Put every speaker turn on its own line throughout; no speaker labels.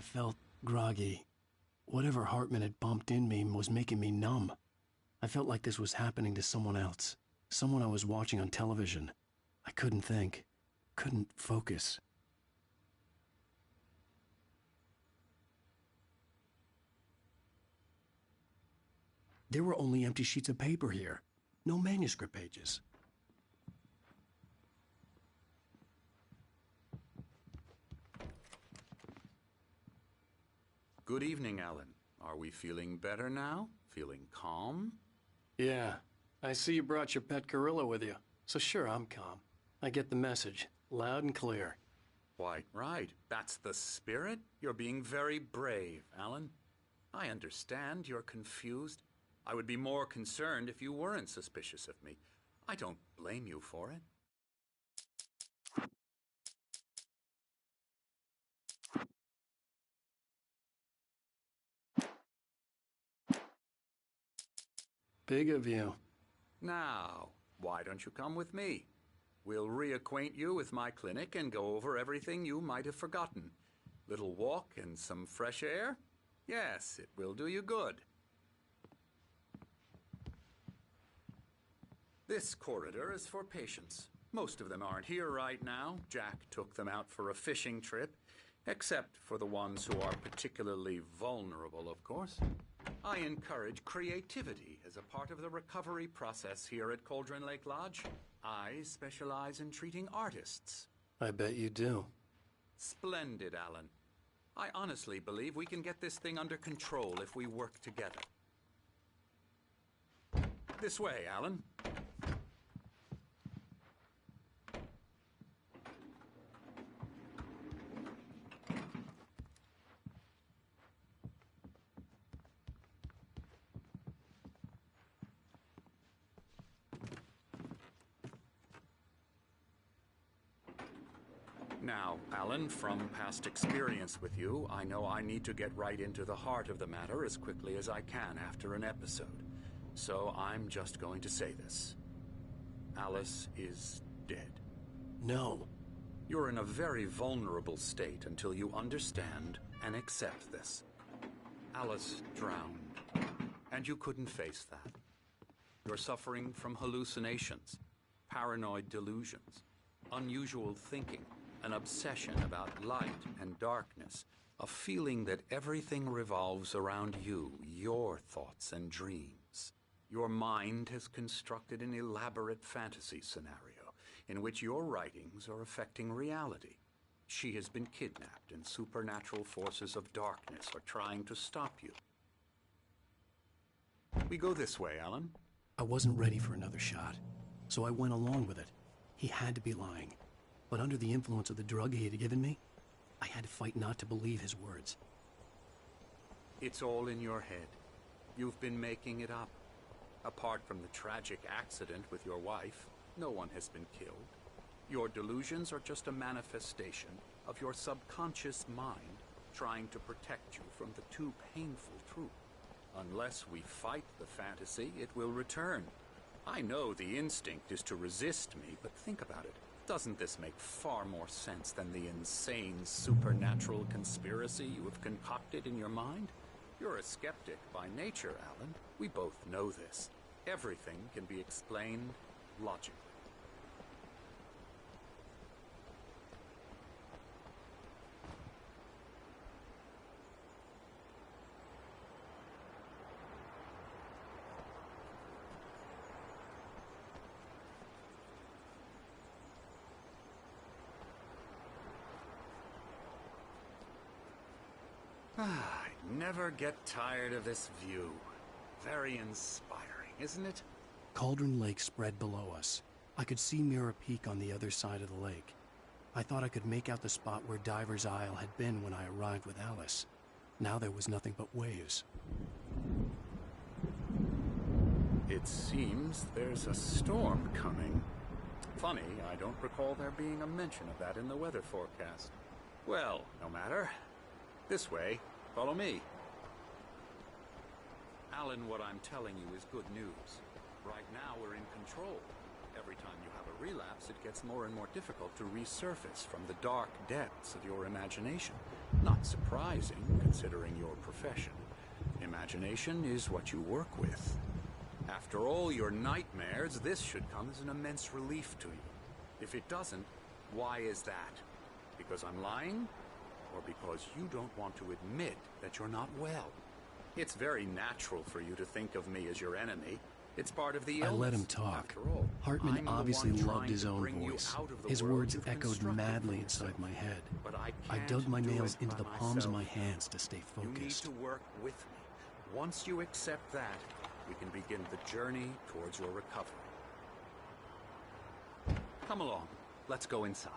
felt groggy. Whatever Hartman had bumped in me was making me numb. I felt like this was happening to someone else. Someone I was watching on television. I couldn't think. Couldn't focus. There were only empty sheets of paper here. No manuscript pages.
Good evening, Alan. Are we feeling better now? Feeling calm?
Yeah. I see you brought your pet gorilla with you. So sure, I'm calm. I get the message. Loud and clear.
Quite right. That's the spirit. You're being very brave, Alan. I understand you're confused. I would be more concerned if you weren't suspicious of me. I don't blame you for it.
Big of you.
Now, why don't you come with me? We'll reacquaint you with my clinic and go over everything you might have forgotten. Little walk and some fresh air? Yes, it will do you good. This corridor is for patients. Most of them aren't here right now. Jack took them out for a fishing trip, except for the ones who are particularly vulnerable, of course. I encourage creativity as a part of the recovery process here at Cauldron Lake Lodge. I specialize in treating artists.
I bet you do.
Splendid, Alan. I honestly believe we can get this thing under control if we work together. This way, Alan. Now, Alan, from past experience with you, I know I need to get right into the heart of the matter as quickly as I can after an episode. So I'm just going to say this. Alice is dead.
No.
You're in a very vulnerable state until you understand and accept this. Alice drowned, and you couldn't face that. You're suffering from hallucinations, paranoid delusions, unusual thinking, an obsession about light and darkness, a feeling that everything revolves around you, your thoughts and dreams. Your mind has constructed an elaborate fantasy scenario in which your writings are affecting reality. She has been kidnapped and supernatural forces of darkness are trying to stop you. We go this way, Alan.
I wasn't ready for another shot, so I went along with it. He had to be lying. But under the influence of the drug he had given me, I had to fight not to believe his words.
It's all in your head. You've been making it up. Apart from the tragic accident with your wife, no one has been killed. Your delusions are just a manifestation of your subconscious mind trying to protect you from the too painful truth. Unless we fight the fantasy, it will return. I know the instinct is to resist me, but think about it. Doesn't this make far more sense than the insane supernatural conspiracy you have concocted in your mind? You're a skeptic by nature, Alan. We both know this. Everything can be explained logically. I never get tired of this view. Very inspiring, isn't it?
Cauldron Lake spread below us. I could see Mirror Peak on the other side of the lake. I thought I could make out the spot where Diver's Isle had been when I arrived with Alice. Now there was nothing but waves.
It seems there's a storm coming. Funny, I don't recall there being a mention of that in the weather forecast. Well, no matter. This way. Follow me. Alan, what I'm telling you is good news. Right now we're in control. Every time you have a a relapse, it gets more and more difficult to resurface from the dark depths of your imagination. Not surprising, considering your profession. Imagination is what you work with. After all your nightmares, this should come as an immense relief to you. If it doesn't, why is that? Because I'm lying? Or because you don't want to admit that you're not well? It's very natural for you to think of me as your enemy. It's part of the illness.
I let him talk.
After all,
Hartman
I'm the
obviously
one
loved
trying
his
to
own
bring you
voice.
out of the
His
world
words
you've
echoed
constructed
madly
for
inside
yourself.
my head.
But I
I
can't
dug my
do
nails
it
into
by
the palms of my
myself.
hands to stay
You need
focused.
to work with me. Once you accept that, we can begin the journey towards your recovery. Come along. Let's go inside.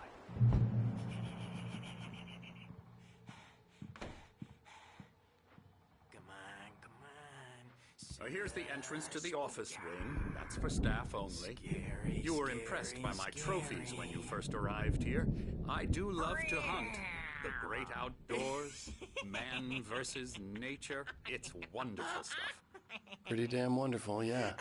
Here's the entrance to the office wing. That's for staff only. You were impressed by my trophies when you first arrived here. I do love to hunt. The great outdoors, man versus nature. It's wonderful stuff.
Pretty damn wonderful, yeah.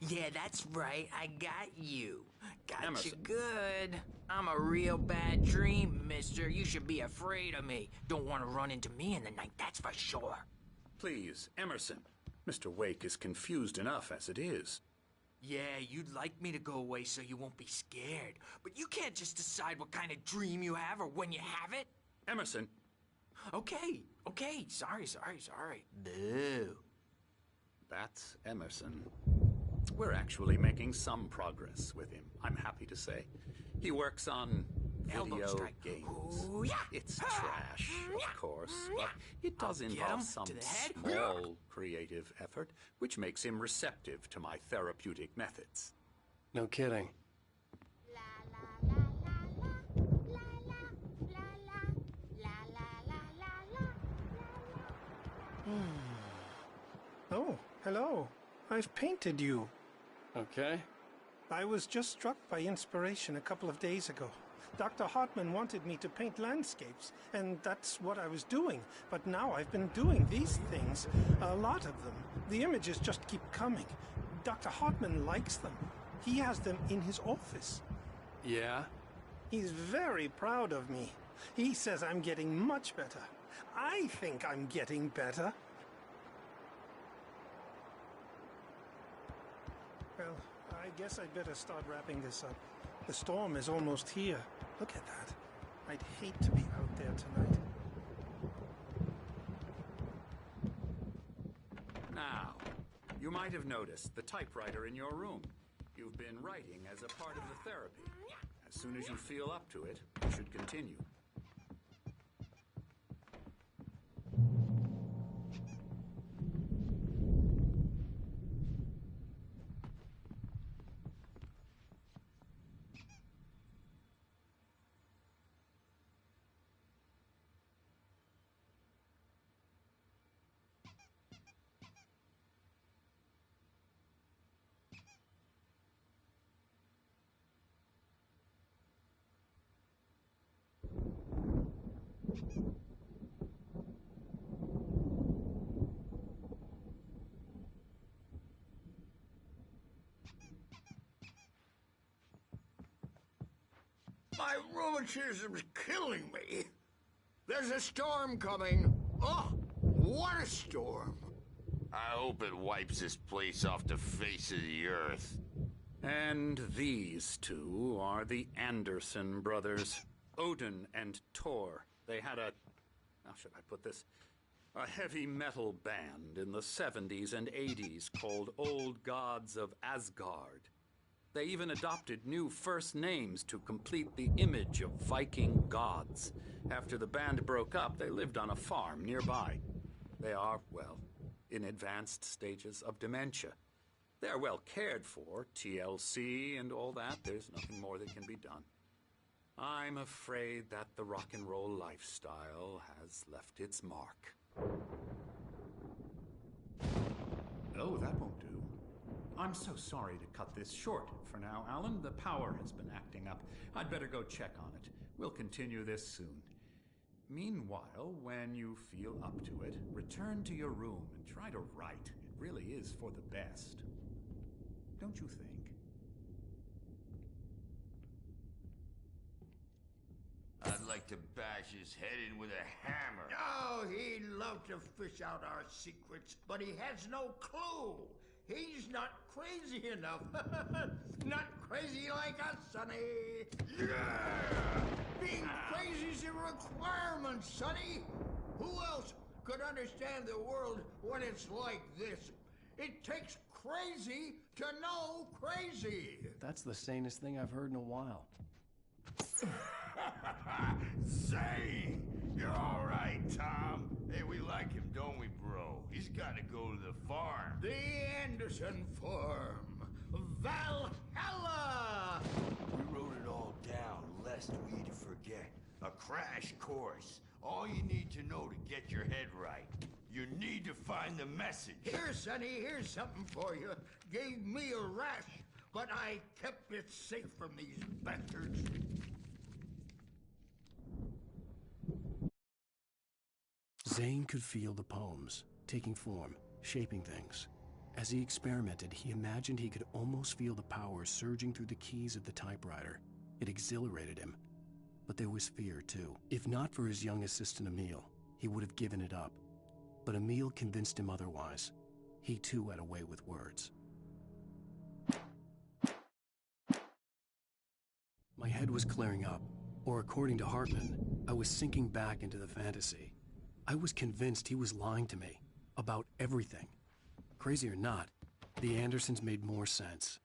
Yeah, that's right. I got you. Got
Emerson.
you good. I'm a real bad dream, mister. You should be afraid of me. Don't want to run into me in the night, that's for sure.
Please, Emerson. Mr. Wake is confused enough as it is.
Yeah, you'd like me to go away so you won't be scared. But you can't just decide what kind of dream you have or when you have it.
Emerson.
Okay. Sorry. Boo.
That's Emerson. We're actually making some progress with him, I'm happy to say. He works on
Elbow
video
strike.
games.
Ooh, yeah.
It's trash, of course, but it does
Get
involve
him
some
to the head.
small creative effort, which makes him receptive to my therapeutic methods.
No kidding.
Oh, hello. I've painted you.
Okay.
I was just struck by inspiration a couple of days ago. Dr. Hartman wanted me to paint landscapes, and that's what I was doing. But now I've been doing these things, a lot of them. The images just keep coming. Dr. Hartman likes them. He has them in his office.
Yeah?
He's very proud of me. He says I'm getting much better. I think I'm getting better. Well, I guess I'd better start wrapping this up. The storm is almost here. Look at that. I'd hate to be out there tonight.
Now, you might have noticed the typewriter in your room. You've been writing as a part of the therapy. As soon as you feel up to it, you should continue.
My rheumatism's killing me. There's a storm coming. Oh, what a storm.
I hope it wipes this place off the face of the earth.
And these two are the Anderson brothers, Odin and Tor. They had a, how should I put this, a heavy metal band in the 70s and 80s called Old Gods of Asgard. They even adopted new first names to complete the image of Viking gods. After the band broke up, they lived on a farm nearby. They are, well, in advanced stages of dementia. They're well cared for, TLC and all that. There's nothing more that can be done. I'm afraid that the rock and roll lifestyle has left its mark. Oh, that won't do. I'm so sorry to cut this short for now, Alan. The power has been acting up. I'd better go check on it. We'll continue this soon. Meanwhile, when you feel up to it, return to your room and try to write. It really is for the best.
don't you think?
I'd like to bash his head in with a hammer.
Oh, he'd love to fish out our secrets, but he has no clue. He's not crazy enough. Not crazy like us, Sonny. Yeah! Being crazy's a requirement, Sonny. Who else could understand the world when it's like this? It takes crazy to know crazy.
That's the sanest thing I've heard in a while.
Zane! You're all right, Tom. Hey, we like him, don't we, bro? He's got to go to the farm.
The Anderson Farm. Valhalla!
We wrote it all down, lest we forget. A crash course. All you need to know to get your head right. You need to find the message.
Here, Sonny, here's something for you. Gave me a rash, but I kept it safe from these bastards.
Zane could feel the poems, taking form, shaping things. As he experimented, he imagined he could almost feel the power surging through the keys of the typewriter. It exhilarated him. But there was fear, too. If not for his young assistant Emil, he would have given it up. But Emil convinced him otherwise. He, too, had a way with words. My head was clearing up, or according to Hartman, I was sinking back into the fantasy. I was convinced he was lying to me about everything. Crazy or not, the Andersons made more sense.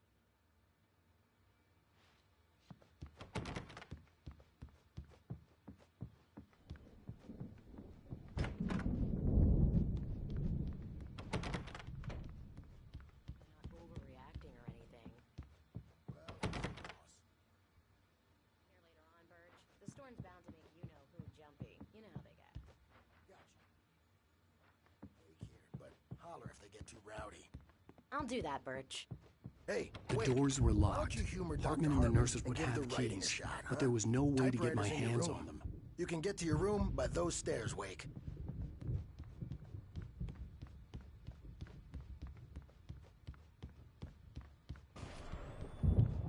I'll do that, Birch.
Hey,
The
wait.
doors were
Why don't
locked.
you humor Dr.
Hartman and the nurses
and
would
give
have
the writing a
keys,
shot,
but there was no way to get my
Typewriter's in your
hands
room.
on them.
You can get to your room by those stairs, Wake.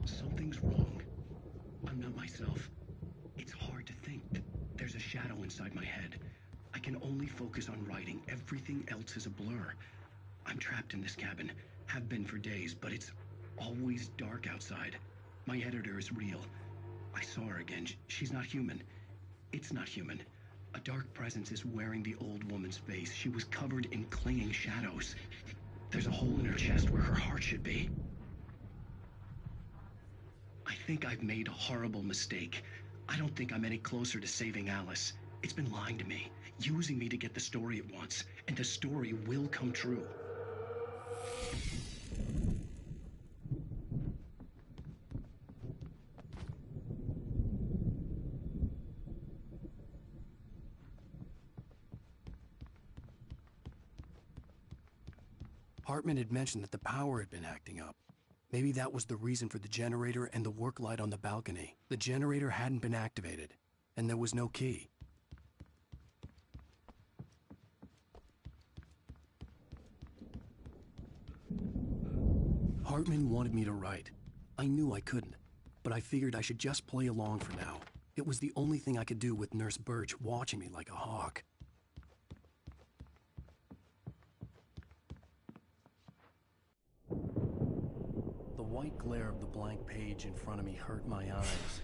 Something's wrong. I'm not myself. It's hard to think. There's a shadow inside my head. I can only focus on writing. Everything else is a blur. I'm trapped in this cabin. Have been for days, but it's always dark outside. My editor is real. I saw her again. She's not human. It's not human. A dark presence is wearing the old woman's face. She was covered in clinging shadows. There's a hole in her chest where her heart should be. I think I've made a horrible mistake. I don't think I'm any closer to saving Alice. It's been lying to me, using me to get the story it wants, and the story will come true. Hartman had mentioned that the power had been acting up. Maybe that was the reason for the generator and the work light on the balcony. The generator hadn't been activated, and there was no key. Hartman wanted me to write. I knew I couldn't, but I figured I should just play along for now. It was the only thing I could do with Nurse Birch watching me like a hawk. The white glare of the blank page in front of me hurt my eyes.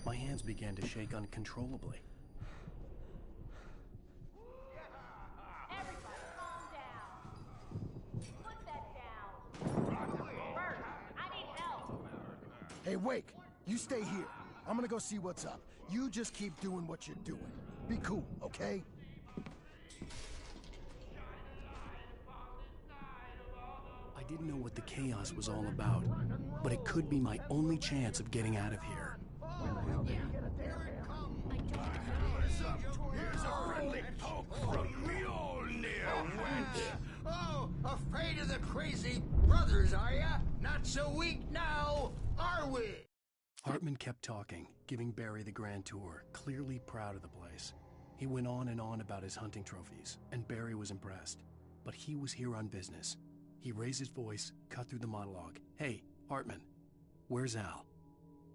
My hands began to shake uncontrollably.
Everybody calm down. Put that down. Birch, I need help.
Hey, Wake, you stay here. I'm gonna go see what's up. You just keep doing what you're doing. Be cool, okay?
I didn't know what the chaos was all about, but it could be my only chance of getting out of here.
Here's a friendly poke from Mjolnir, wench.
Oh, afraid of the crazy brothers, are ya? Not so weak now, are we?
Hartman kept talking, giving Barry the grand tour, clearly proud of the place. He went on and on about his hunting trophies, and Barry was impressed. But he was here on business. He raised his voice, cut through the monologue. Hey, Hartman, where's Al?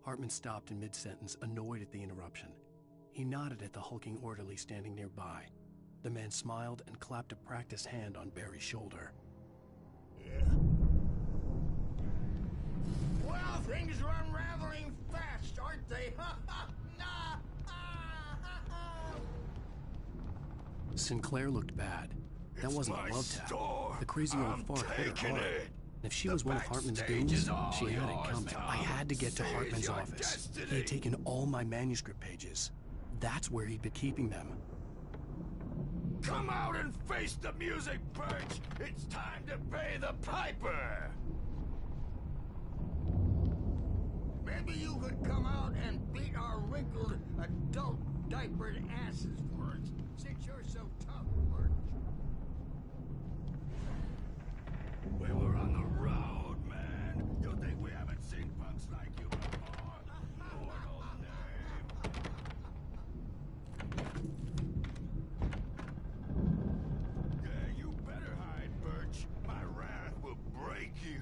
Hartman stopped in mid-sentence, annoyed at the interruption. He nodded at the hulking orderly standing nearby. The man smiled and clapped a practiced hand on Barry's shoulder.
Yeah. Well, things are unraveling fast, aren't they?
Sinclair looked bad. That
It's
wasn't
my
a love tap.
store.
The crazy old
I'm
fart hit her
taking
hard.
it.
And if she
The
was one of Hartman's
backstage
goons,
is all
she had it
yours,
coming.
Tom.
I had to get to
Seize
Hartman's
your
office.
destiny.
He had taken all my manuscript pages. That's where he'd been keeping them.
Come out and face the music, Birch! It's time to pay the piper!
Maybe you could come out and beat our wrinkled, adult, diapered asses for us, since you're so tough, Birch.
We were on the road, man. You think we haven't seen punks like you before? Lord only. Yeah, you better hide, Birch. My wrath will break you.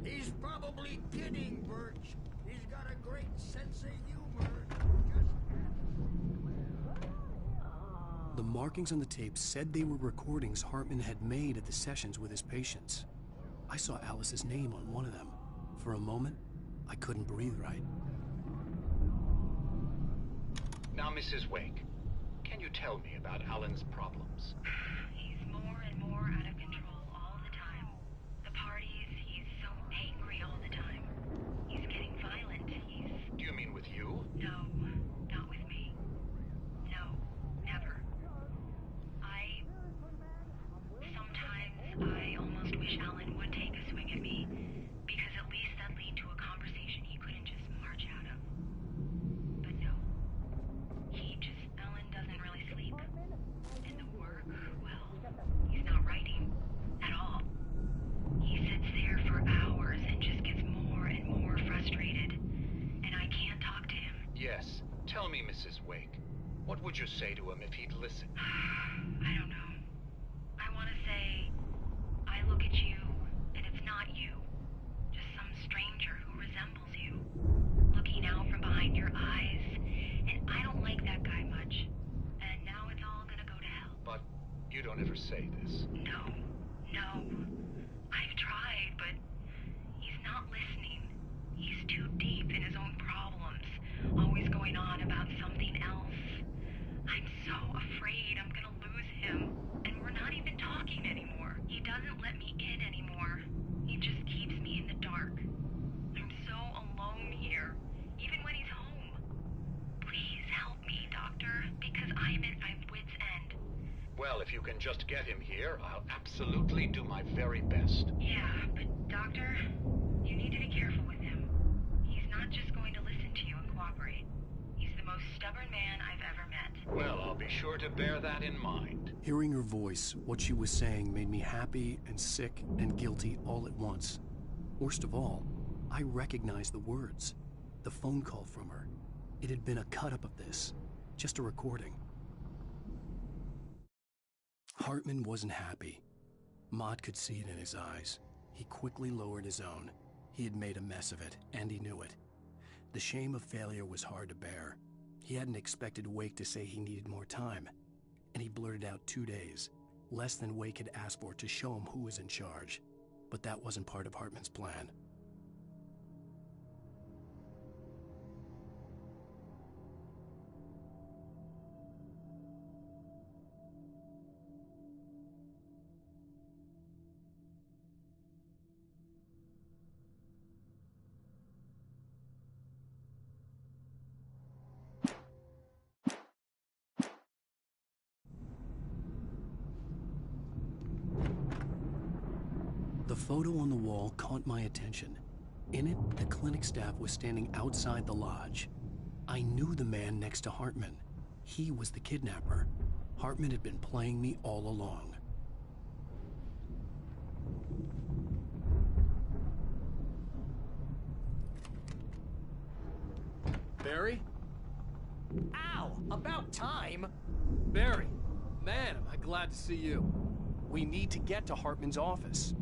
He's probably kidding, Birch. He's got a great sense of humor.
The markings on the tape said they were recordings Hartman had made at the sessions with his patients. I saw Alice's name on one of them. For a moment, I couldn't breathe right.
Now, Mrs. Wake, can you tell me about Alan's problems?
He's more and more out of control all the time. The parties, he's so angry all the time. He's getting violent.
Do you mean with you?
No, not with me. No, never. Sometimes I almost wish Alan would take a swing at me, because at least that'd lead to a conversation he couldn't just march out of. But no. Alan doesn't really sleep. And the work, well, he's not writing at all. He sits there for hours and just gets more and more frustrated. And I can't talk to him.
Yes. Tell me, Mrs. Wake. What would you say to him if he'd listen?
I don't know. I want to say, I look at you, and it's not you. Just some stranger who resembles you. Looking out from behind your eyes, and I don't like that guy much. And now it's all gonna go to hell.
But you don't ever say this.
No. I've tried, but he's not listening. He's too deep in his own problems, always going on about something else. I'm so afraid I'm gonna lose him, and we're not even talking anymore. He doesn't let me in anymore. He just keeps me in the dark. I'm so alone here, even when he's home. Please help me, Doctor, because I'm at my wit's end.
Well, if you can just get him here, I'll absolutely do my very best.
Yeah, but Doctor, you need to be careful with him. He's not just going to listen to you and cooperate. He's the most stubborn man I've ever met.
Well, I'll be sure to bear that in mind.
Hearing her voice, what she was saying made me happy and sick and guilty all at once. Worst of all, I recognized the words. The phone call from her. It had been a cut-up of this. Just a recording. Hartman wasn't happy. Mott could see it in his eyes. He quickly lowered his own. He had made a mess of it, and he knew it. The shame of failure was hard to bear. He hadn't expected Wake to say he needed more time, and he blurted out 2 days, less than Wake had asked for to show him who was in charge. But that wasn't part of Hartman's plan. The photo on the wall caught my attention. In it, the clinic staff was standing outside the lodge. I knew the man next to Hartman. He was the kidnapper. Hartman had been playing me all along.
Barry?
Ow! About time!
Barry! Man, am I glad to see you.
We need to get to Hartman's office.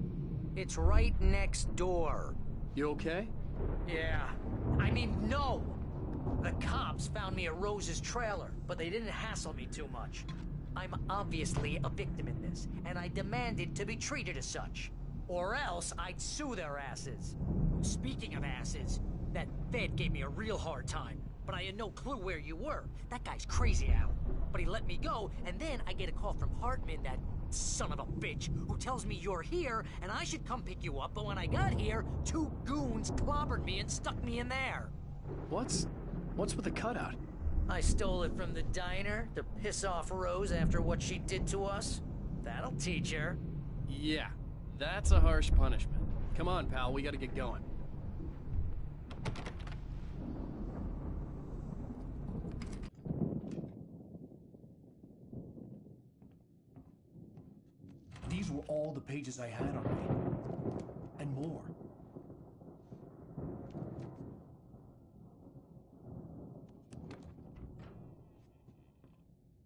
It's right next door.
You okay?
Yeah. I mean, no! The cops found me at Rose's trailer, but they didn't hassle me too much. I'm obviously a victim in this, and I demanded to be treated as such. Or else I'd sue their asses. Speaking of asses, that Fed gave me a real hard time, but I had no clue where you were. That guy's crazy, Al. But he let me go, and then I get a call from Hartman, that son of a bitch, who tells me you're here, and I should come pick you up, but when I got here, 2 goons clobbered me and stuck me in there.
What's with the cutout?
I stole it from the diner to piss off Rose after what she did to us. That'll teach her.
Yeah, that's a harsh punishment. Come on, pal, we gotta get going. These were all the pages I had on me. And more.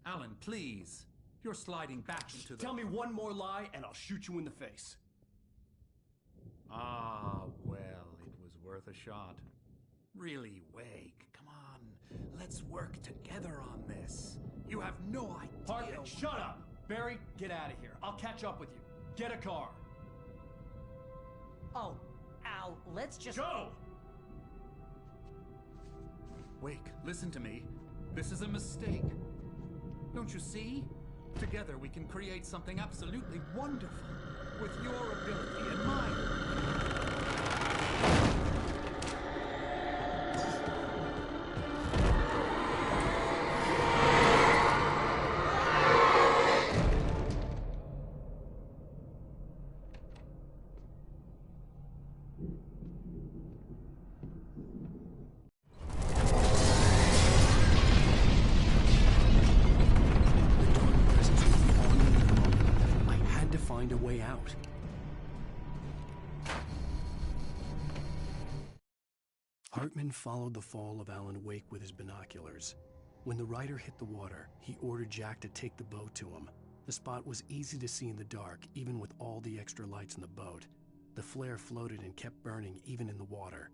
Alan, please. You're sliding back into the...
Tell me one more lie and I'll shoot you in the face.
Ah, well, it was worth a shot. Really, Wake, come on. Let's work together on this. You have no idea...
Hartman, shut up! Barry, get out of here. I'll catch up with you. Get a car.
Oh, Al, let's just...
Go!
Wake, listen to me. This is a mistake. Don't you see? Together we can create something absolutely wonderful. With your ability and mine.
Find a way out. Hartman followed the fall of Alen Wake with his binoculars. When the rider hit the water, he ordered Jack to take the boat to him. The spot was easy to see in the dark, even with all the extra lights in the boat. The flare floated and kept burning even in the water.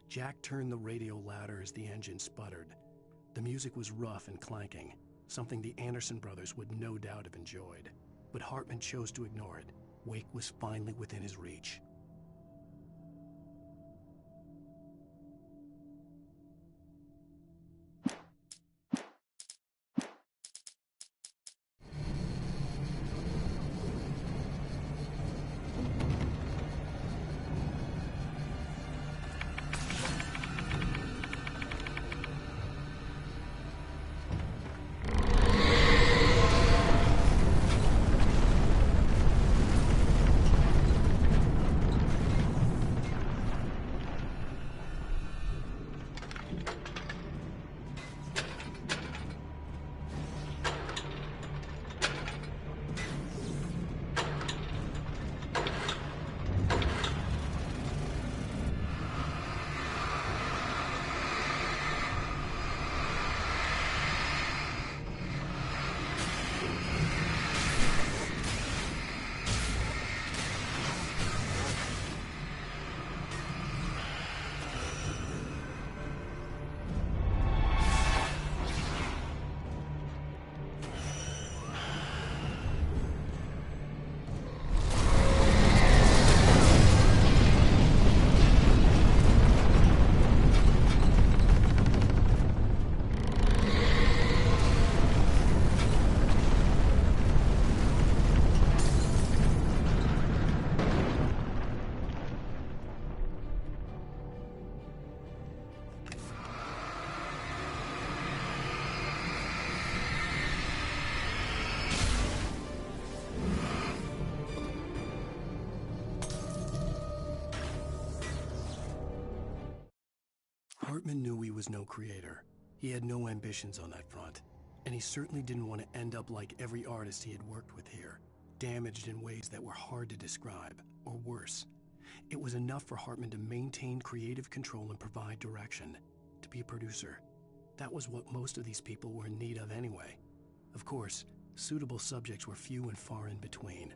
Jack turned the radio louder as the engine sputtered. The music was rough and clanking, something the Anderson brothers would no doubt have enjoyed. But Hartman chose to ignore it. Wake was finally within his reach. Hartman knew he was no creator. He had no ambitions on that front. And he certainly didn't want to end up like every artist he had worked with here, damaged in ways that were hard to describe, or worse. It was enough for Hartman to maintain creative control and provide direction, to be a producer. That was what most of these people were in need of anyway. Of course, suitable subjects were few and far in between.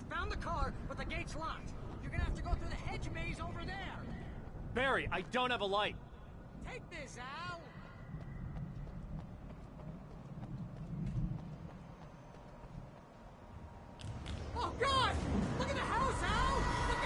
found the car, but the gate's locked. You're gonna have to go through the hedge maze over there.
Barry, I don't have a light.
Take this, Al. Oh, God! Look at the house, Al! Look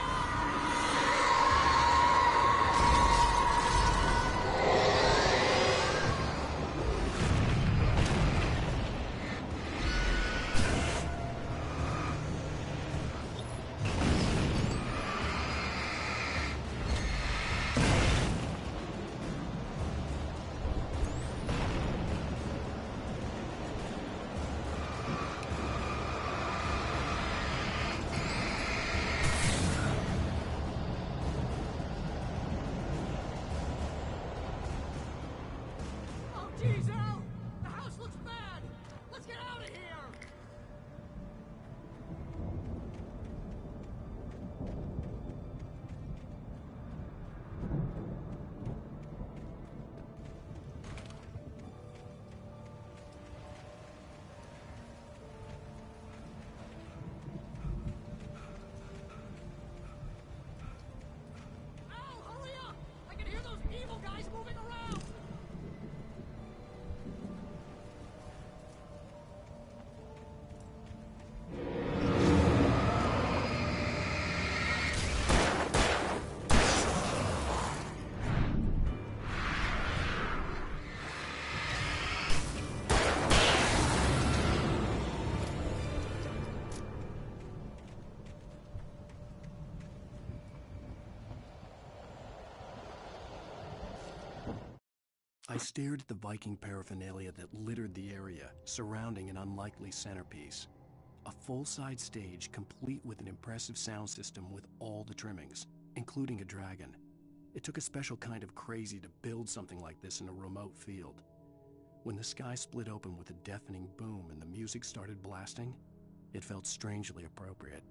Jeez, Al! The house looks bad! Let's get out of here! Al, hurry up! I can hear those evil guys moving around!
I stared at the Viking paraphernalia that littered the area, surrounding an unlikely centerpiece. A full-size stage complete with an impressive sound system with all the trimmings, including a dragon. It took a special kind of crazy to build something like this in a remote field. When the sky split open with a deafening boom and the music started blasting, it felt strangely appropriate.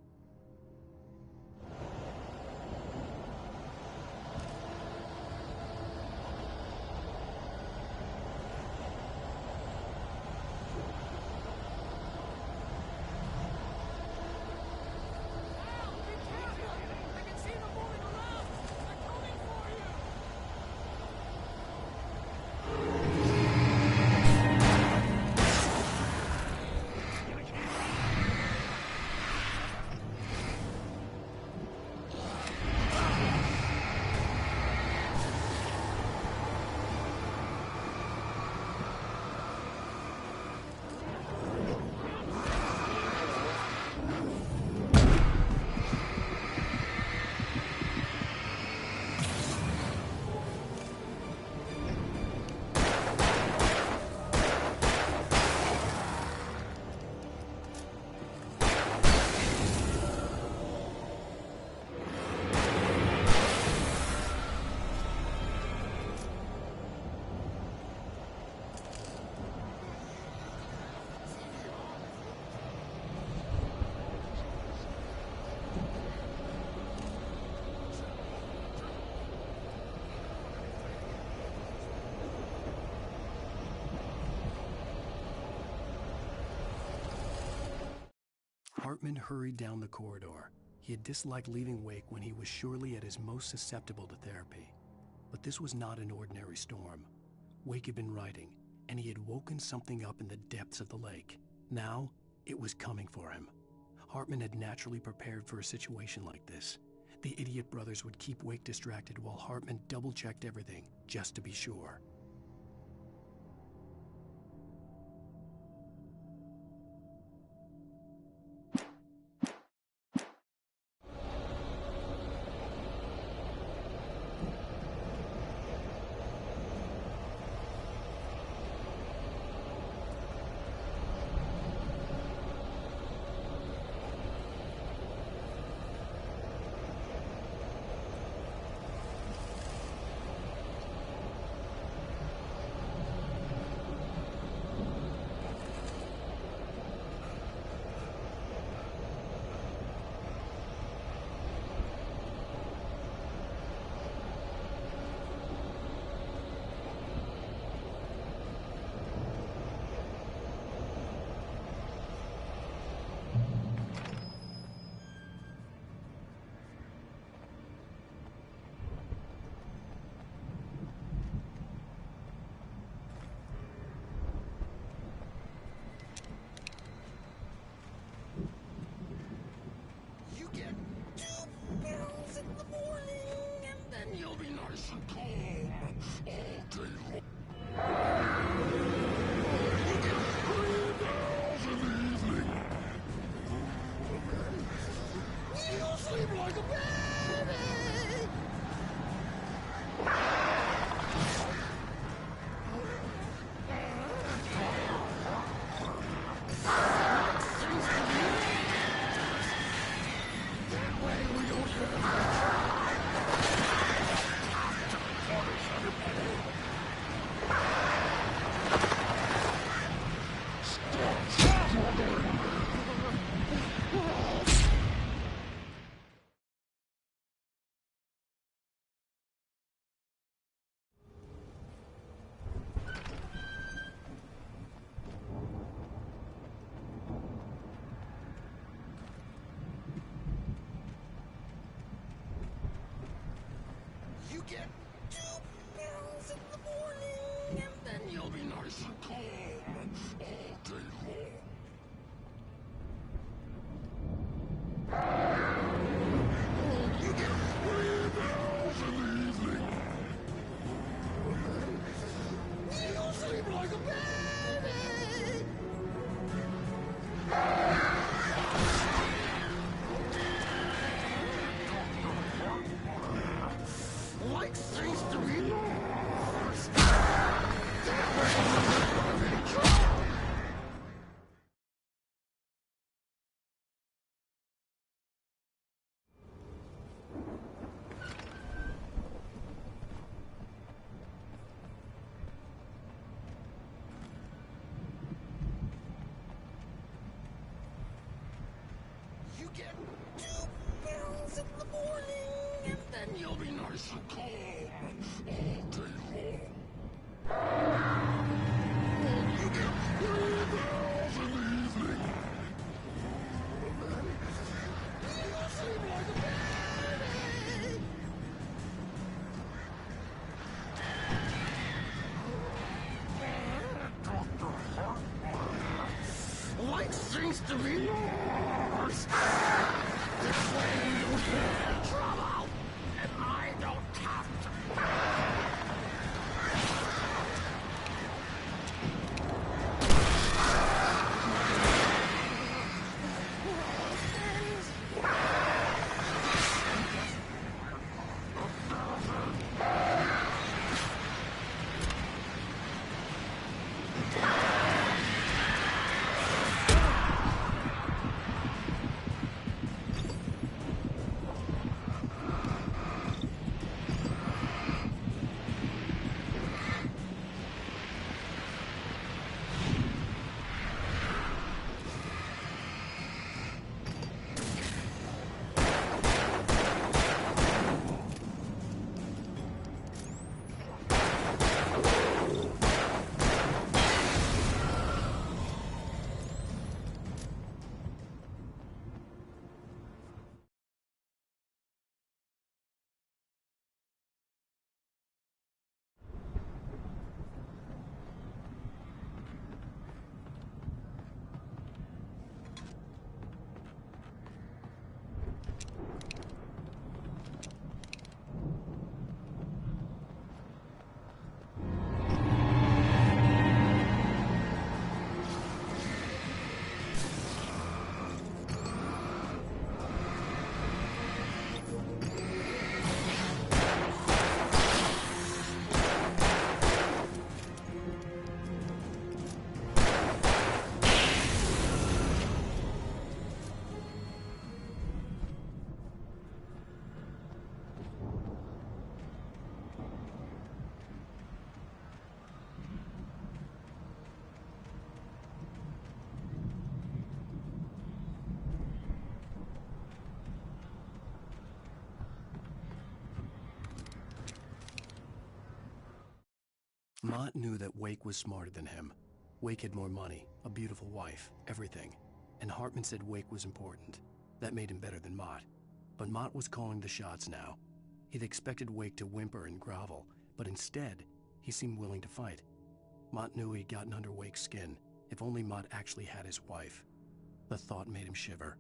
Hartman hurried down the corridor. He had disliked leaving Wake when he was surely at his most susceptible to therapy. But this was not an ordinary storm. Wake had been writing, and he had woken something up in the depths of the lake. Now, it was coming for him. Hartman had naturally prepared for a situation like this. The idiot brothers would keep Wake distracted while Hartman double-checked everything, just to be sure.
nice and calm all day long. You sleep like a baby! You get 2 pills in the morning, and then you'll be nice and calm all day long. You get 3 pills in the evening. You'll sleep like a baby. Like things to be lost. You get 2 pills in the morning, and then you'll be nice and calm all day long. You get 3 pills in the evening. You'll sleep like a baby. Dr. Hartman likes things to be lost. This way you don't have trouble, and I don't have to.
Mott knew that Wake was smarter than him. Wake had more money, a beautiful wife, everything. And Hartman said Wake was important. That made him better than Mott. But Mott was calling the shots now. He'd expected Wake to whimper and grovel, but instead, he seemed willing to fight. Mott knew he'd gotten under Wake's skin. If only Mott actually had his wife. The thought made him shiver.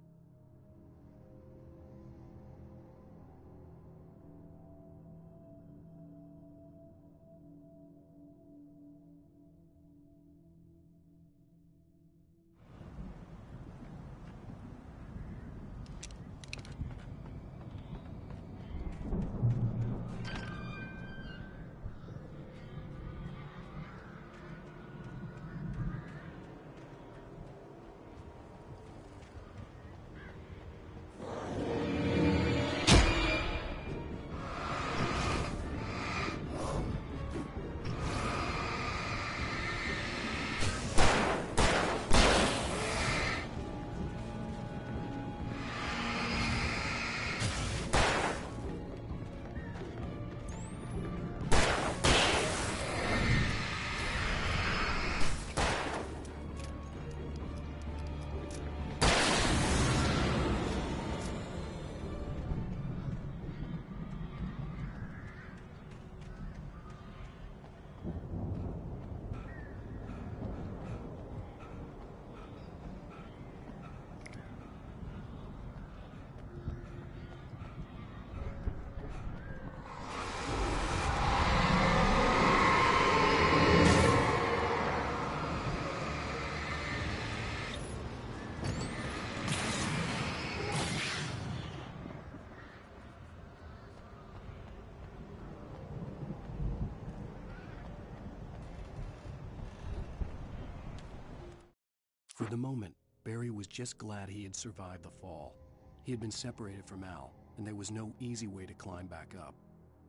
the moment, Barry was just glad he had survived the fall. He had been separated from Al, and there was no easy way to climb back up.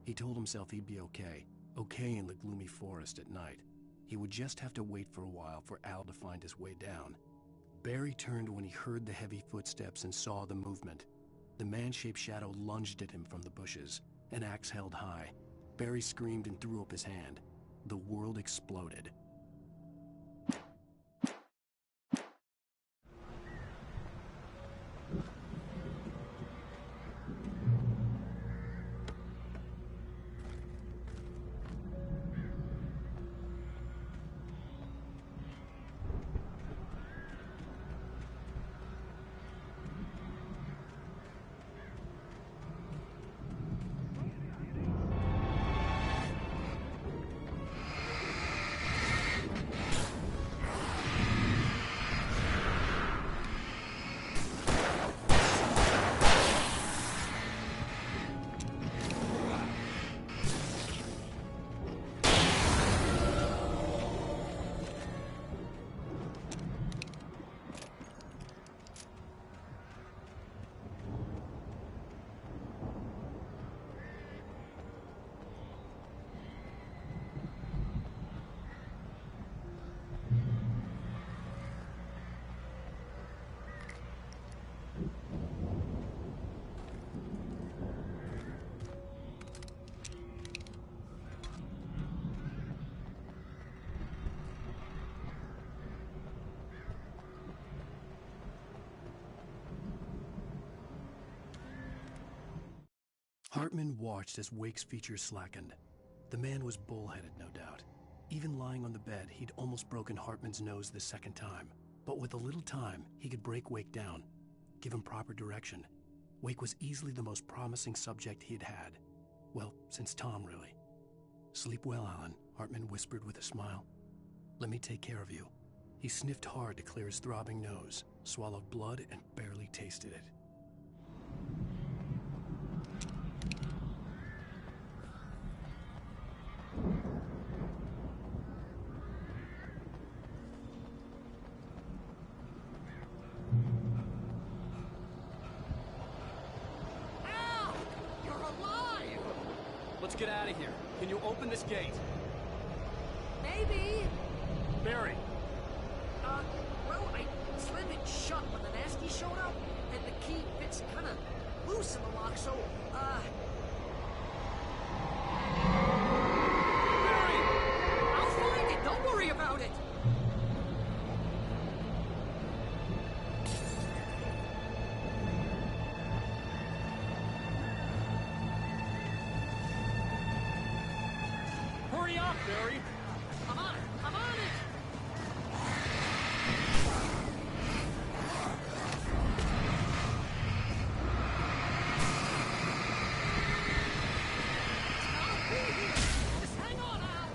He told himself he'd be okay in the gloomy forest at night. He would just have to wait for a while for Al to find his way down. Barry turned when he heard the heavy footsteps and saw the movement. The man-shaped shadow lunged at him from the bushes, an axe held high. Barry screamed and threw up his hand. The world exploded. Hartman watched as Wake's features slackened. The man was bullheaded, no doubt. Even lying on the bed, he'd almost broken Hartman's nose the second time. But with a little time, he could break Wake down, give him proper direction. Wake was easily the most promising subject he had had. Well, since Tom, really. "Sleep well, Alan," Hartman whispered with a smile. "Let me take care of you." He sniffed hard to clear his throbbing nose, swallowed blood, and barely tasted it.
Let's get out of here. Can you open this gate?
Maybe.
Barry!
Well, I slammed it shut when the nasty showed up, and the key fits kind of loose in the lock, so,
Barry!
I'll find it! Don't worry about it!
Hurry up, Barry!
I'm on it! I'm on it! Just hang on, Al!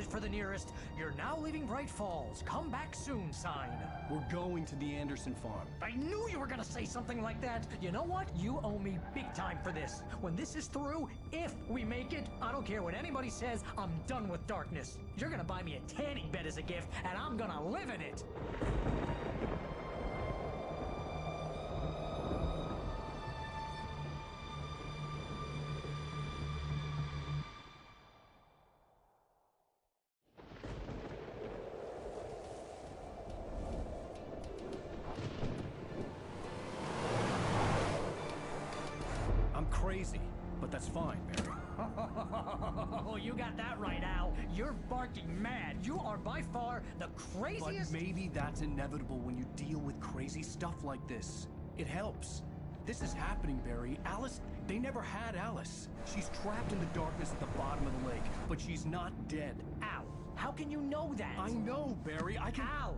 For the nearest, "You're now leaving Bright Falls. Come back soon" sign.
We're going to the Anderson farm.
I knew you were gonna say something like that. You know what? You owe me big time for this. When this is through, if we make it, I don't care what anybody says, I'm done with darkness. You're gonna buy me a tanning bed as a gift, and I'm gonna live in it.
crazy, but that's fine, Barry.
Oh, you got that right, Al. You're barking mad. You are by far the craziest...
But maybe that's inevitable when you deal with crazy stuff like this. It helps. This is happening, Barry. Alice, they never had Alice. She's trapped in the darkness at the bottom of the lake, but she's not dead.
Al, how can you know that?
I know, Barry. I can...
Al,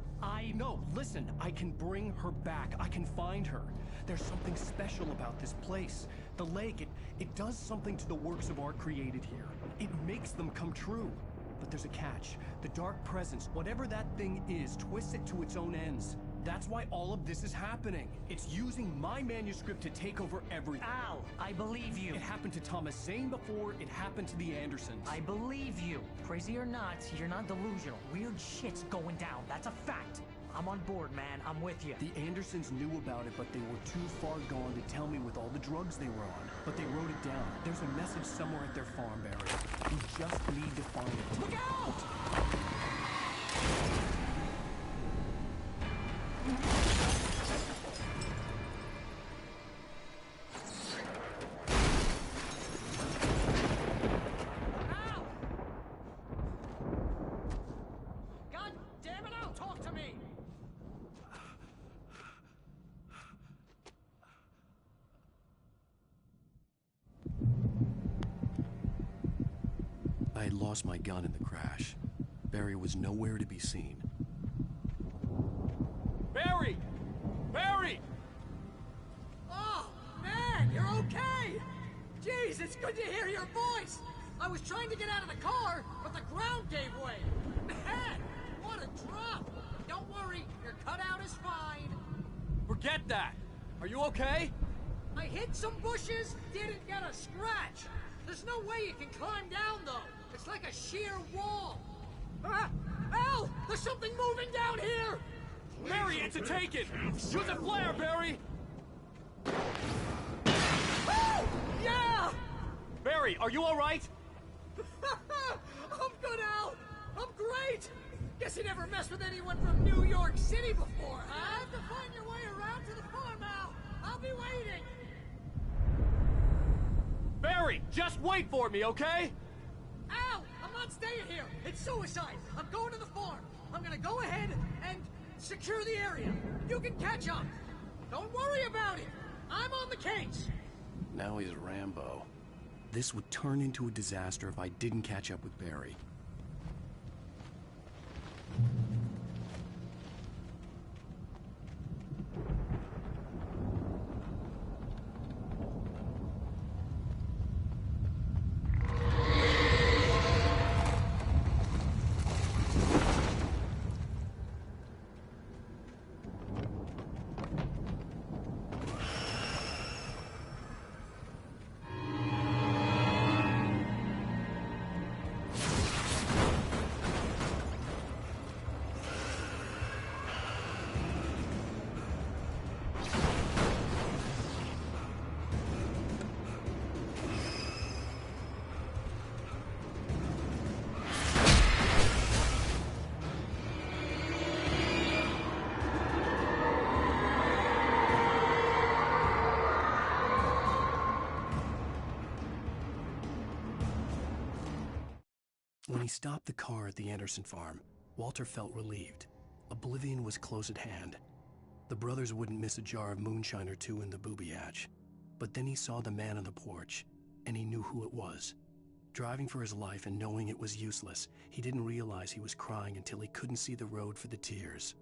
No, listen. I can bring her back. I can find her. There's something special about this place. The lake, it does something to the works of art created here. It makes them come true. But there's a catch. The dark presence, whatever that thing is, twists it to its own ends. That's why all of this is happening. It's using my manuscript to take over everything.
Al, I believe you.
It happened to Thomas Zane before, it happened to the Andersons.
I believe you. Crazy or not, you're not delusional. Weird shit's going down. That's a fact. I'm on board, man. I'm with you.
The Andersons knew about it, but they were too far gone to tell me with all the drugs they were on. But they wrote it down. There's a message somewhere at their farm, Barry. You just need to find it. Look out!
God damn it, Al, talk to me!
I had lost my gun in the crash. Barry was nowhere to be seen.
Barry! Barry!
Oh, man, you're okay! Jeez, it's good to hear your voice! I was trying to get out of the car, but the ground gave way! Man, what a drop! Don't worry, your cutout is fine.
Forget that! Are you okay?
I hit some bushes, didn't get a scratch. There's no way you can climb down, though. It's like a sheer wall. Ah! Al! There's something moving down here!
Barry, it's a taken! Use a flare, Barry!
Oh! Yeah!
Barry, are you alright?
I'm good, Al! I'm great! Guess you never messed with anyone from New York City before, huh? You have to find your way around to the farm, Al. I'll be waiting.
Barry, just wait for me, okay?
Al! I'm not staying here! It's suicide! I'm going to the farm! I'm gonna go ahead and secure the area. You can catch up. Don't worry about it. I'm on the case.
Now he's Rambo. This would turn into a disaster if I didn't catch up with Barry. When he stopped the car at the Anderson farm, Walter felt relieved. Oblivion was close at hand. The brothers wouldn't miss a jar of moonshine or two in the booby hatch. But then he saw the man on the porch, and he knew who it was. Driving for his life and knowing it was useless, he didn't realize he was crying until he couldn't see the road for the tears.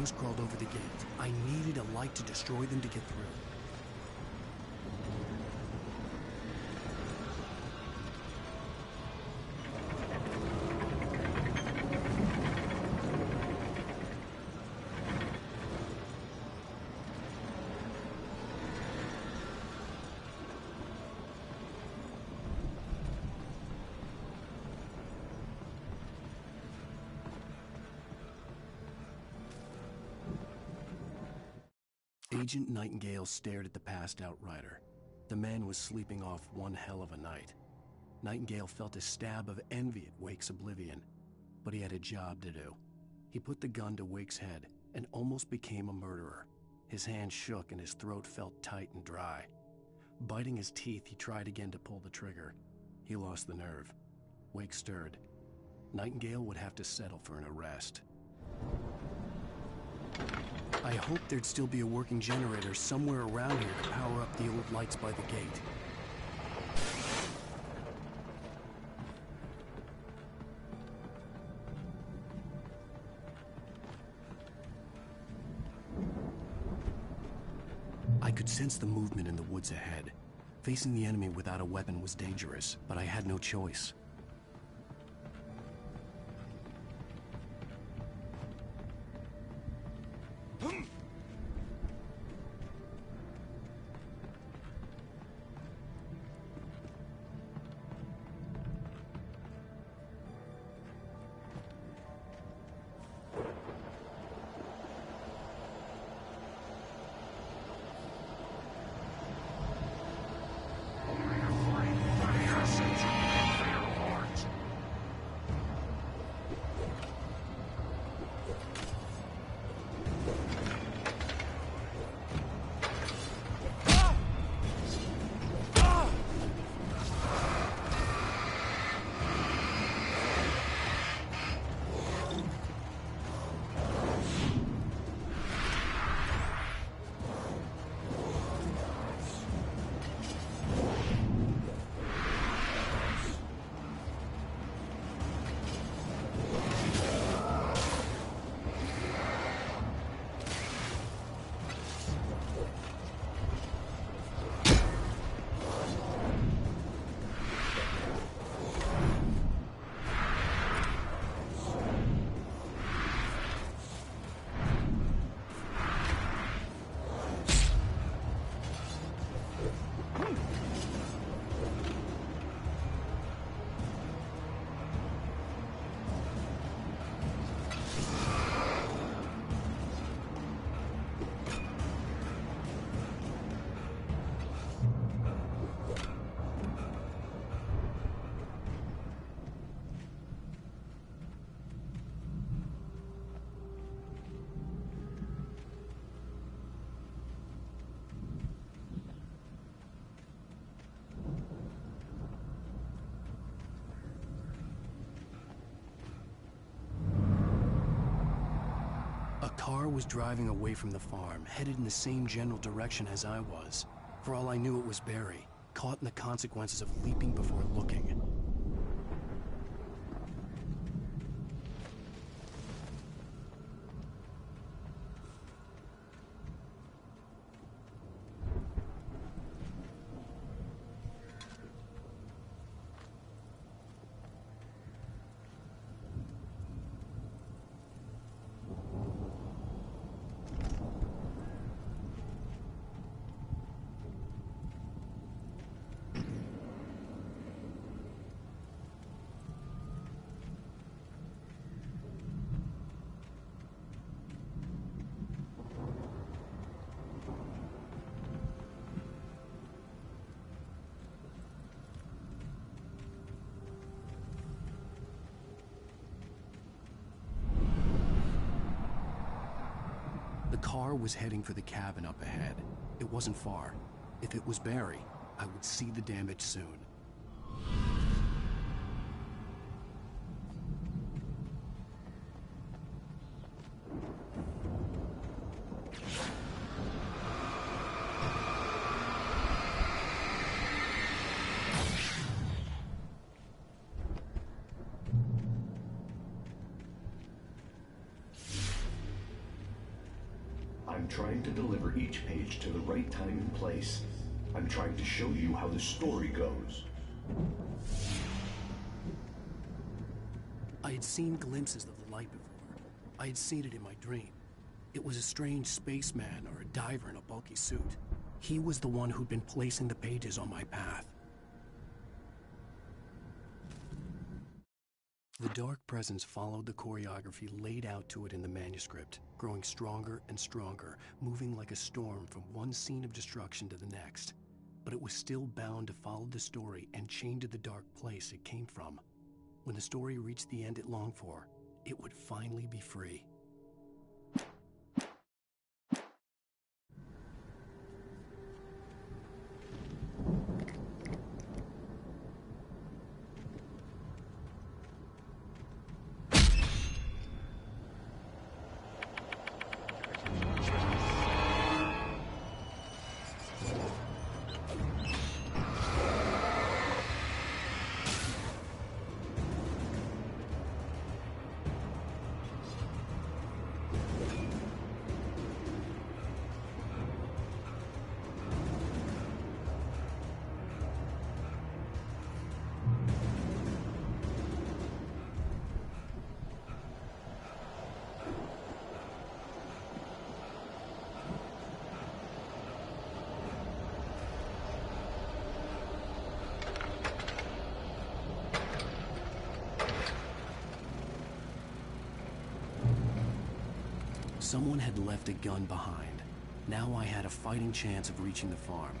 shadows crawled over the gate. I needed a light to destroy them to get through. Agent Nightingale stared at the passed-out rider. The man was sleeping off one hell of a night. Nightingale felt a stab of envy at Wake's oblivion, but he had a job to do. He put the gun to Wake's head and almost became a murderer. His hand shook and his throat felt tight and dry. Biting his teeth, he tried again to pull the trigger. He lost the nerve. Wake stirred. Nightingale would have to settle for an arrest. I hoped there'd still be a working generator somewhere around here to power up the old lights by the gate. I could sense the movement in the woods ahead. Facing the enemy without a weapon was dangerous, but I had no choice. A car was driving away from the farm, headed in the same general direction as I was. For all I knew, it was Barry, caught in the consequences of leaping before looking. The car was heading for the cabin up ahead. It wasn't far. If it was Barry, I would see the damage soon.
trying to deliver each page to the right time and place. I'm trying to show you how the story goes.
I had seen glimpses of the light before. I had seen it in my dream. It was a strange spaceman or a diver in a bulky suit. He was the one who'd been placing the pages on my path. The dark presence followed the choreography laid out to it in the manuscript, growing stronger and stronger, moving like a storm from one scene of destruction to the next. But it was still bound to follow the story and chained to the dark place it came from. When the story reached the end it longed for, it would finally be free. Someone had left a gun behind. Now I had a fighting chance of reaching the farm.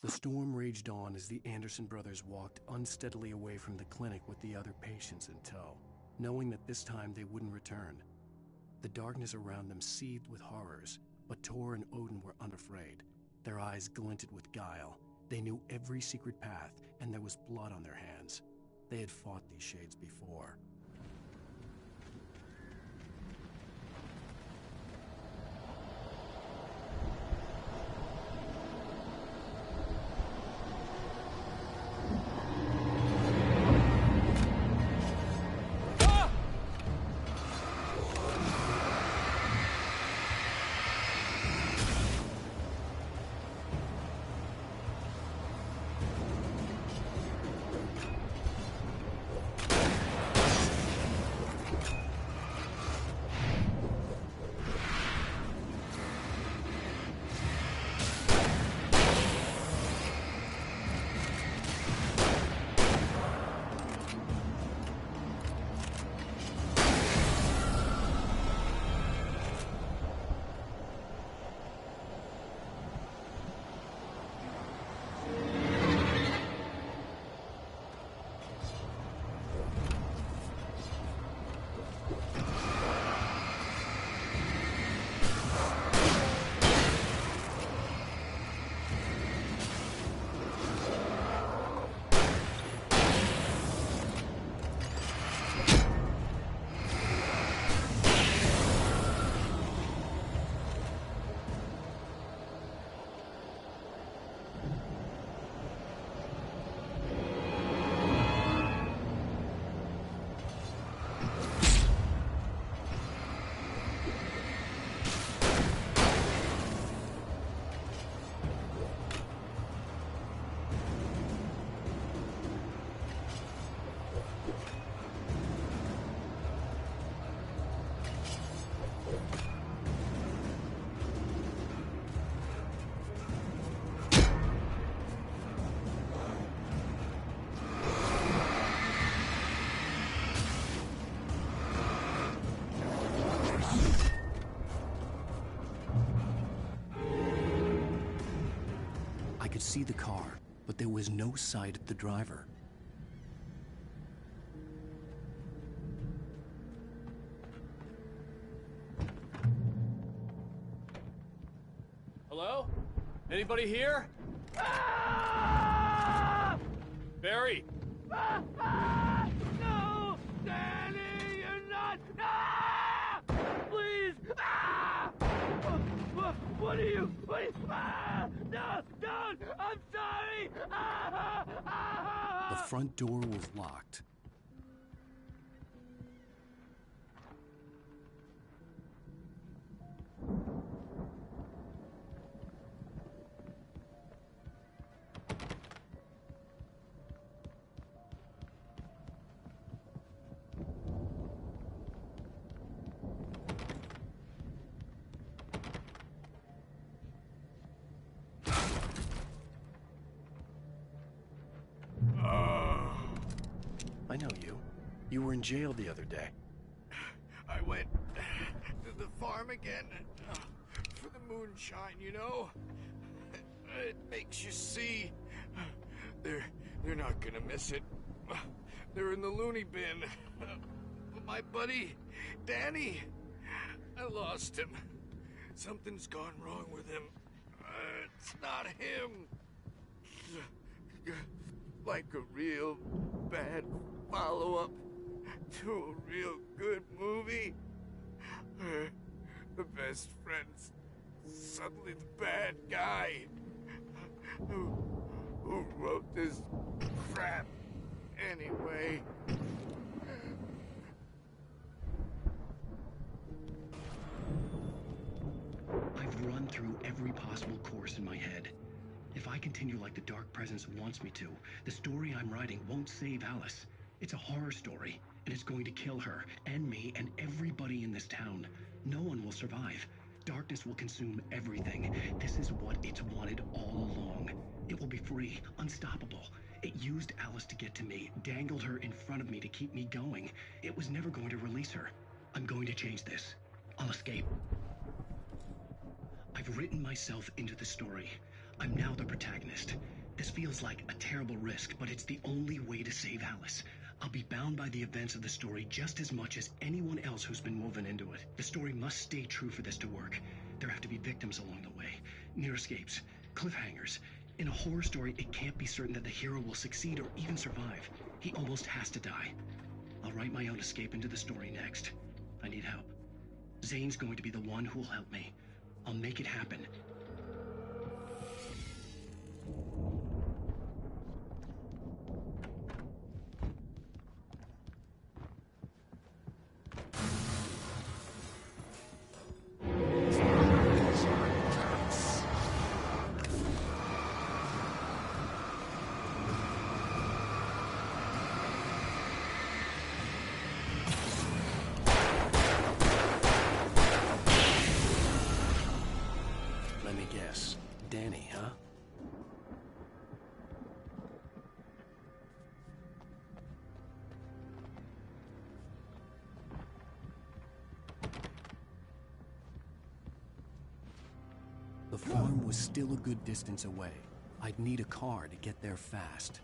The storm raged on as the Anderson brothers walked unsteadily away from the clinic with the other patients in tow, knowing that this time they wouldn't return. The darkness around them seethed with horrors, but Tor and Odin were unafraid. Their eyes glinted with guile. They knew every secret path, and there was blood on their hands. They had fought these shades before. could see the car, but there was no sight of the driver.
Hello? Anybody here? Barry!
No! Danny, you're not! Please! What are you? No! Don't! I'm sorry!
The front door was locked. I know you. You were in jail the other day.
I went to the farm again for the moonshine, you know? It makes you see. They're not gonna miss it. They're in the loony bin. My buddy, Danny, I lost him. Something's gone wrong with him. It's not him. Like a real bad follow-up to a real good movie. The best friend's suddenly the bad guy. Who wrote this crap anyway?
I've run through every possible course in my head. If I continue like the Dark Presence wants me to, the story I'm writing won't save Alice. It's a horror story, and it's going to kill her, and me, and everybody in this town. No one will survive. Darkness will consume everything. This is what it's wanted all along. It will be free, unstoppable. It used Alice to get to me, dangled her in front of me to keep me going. It was never going to release her. I'm going to change this. I'll escape. I've written myself into the story. I'm now the protagonist. This feels like a terrible risk, but it's the only way to save Alice. I'll be bound by the events of the story just as much as anyone else who's been woven into it. The story must stay true for this to work. There have to be victims along the way, near escapes, cliffhangers. In a horror story, it can't be certain that the hero will succeed or even survive. He almost has to die. I'll write my own escape into the story next. I need help. Zane's going to be the one who'll help me. I'll make it happen. Let me guess. Danny, huh? The farm was still a good distance away. I'd need a car to get there fast.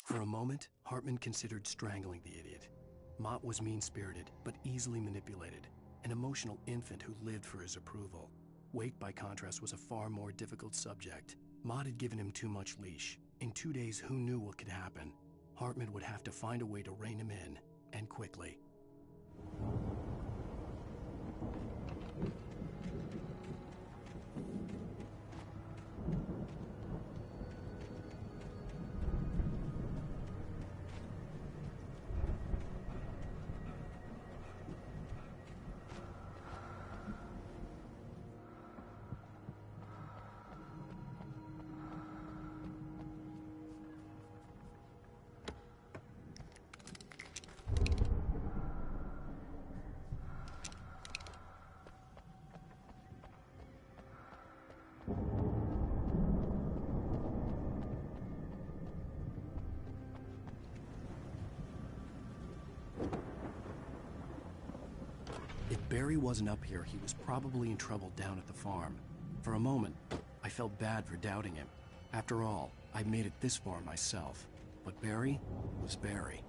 For a moment, Hartman considered strangling the idiot. Mott was mean-spirited, but easily manipulated, an emotional infant who lived for his approval. Wake, by contrast, was a far more difficult subject. Mott had given him too much leash. In 2 days, who knew what could happen? Hartman would have to find a way to rein him in, and quickly. Barry wasn't up here, he was probably in trouble down at the farm. For a moment, I felt bad for doubting him. After all, I'd made it this far myself. But Barry was Barry.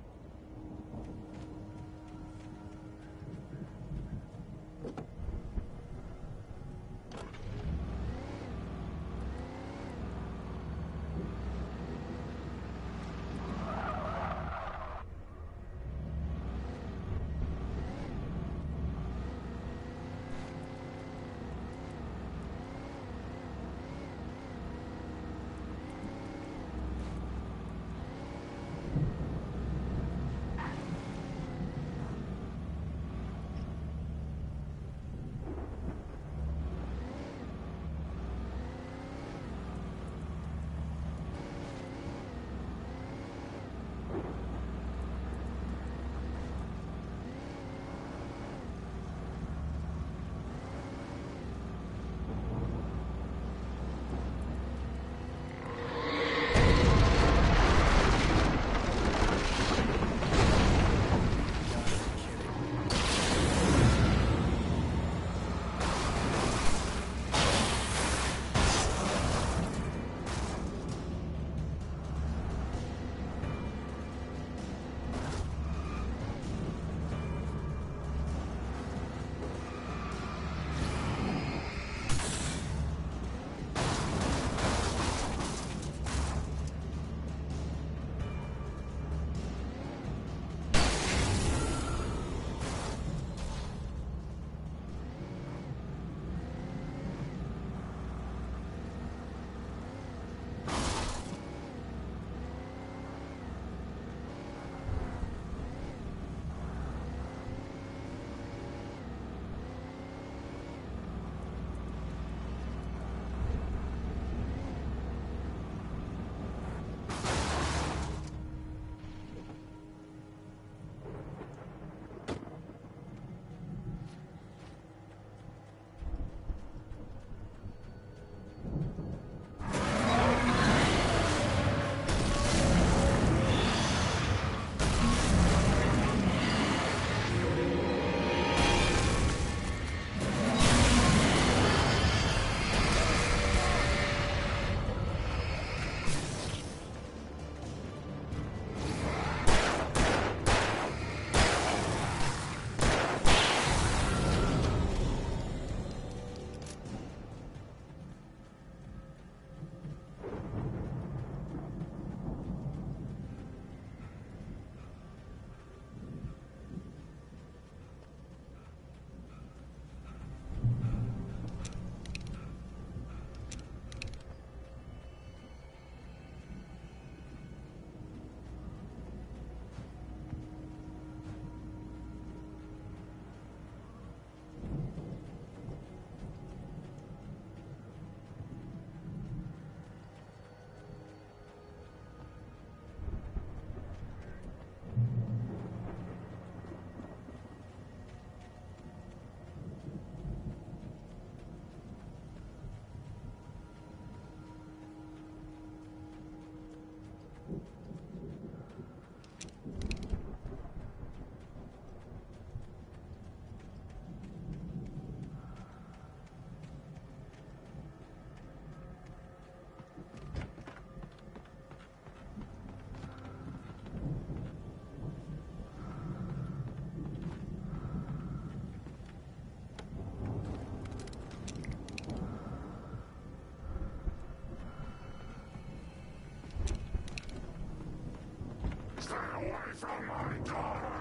from my daughter.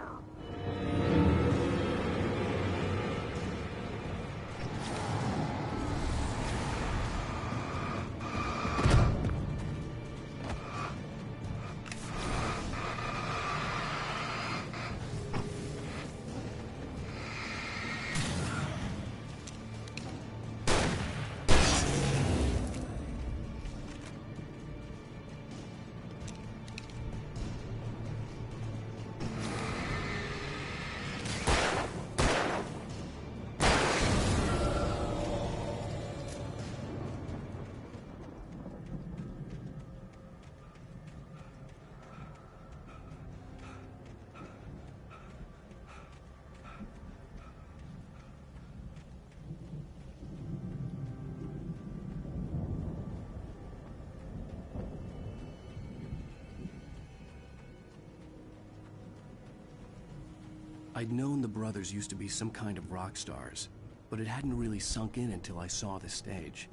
I'd known the brothers used to be some kind of rock stars, but it hadn't really sunk in until I saw the stage.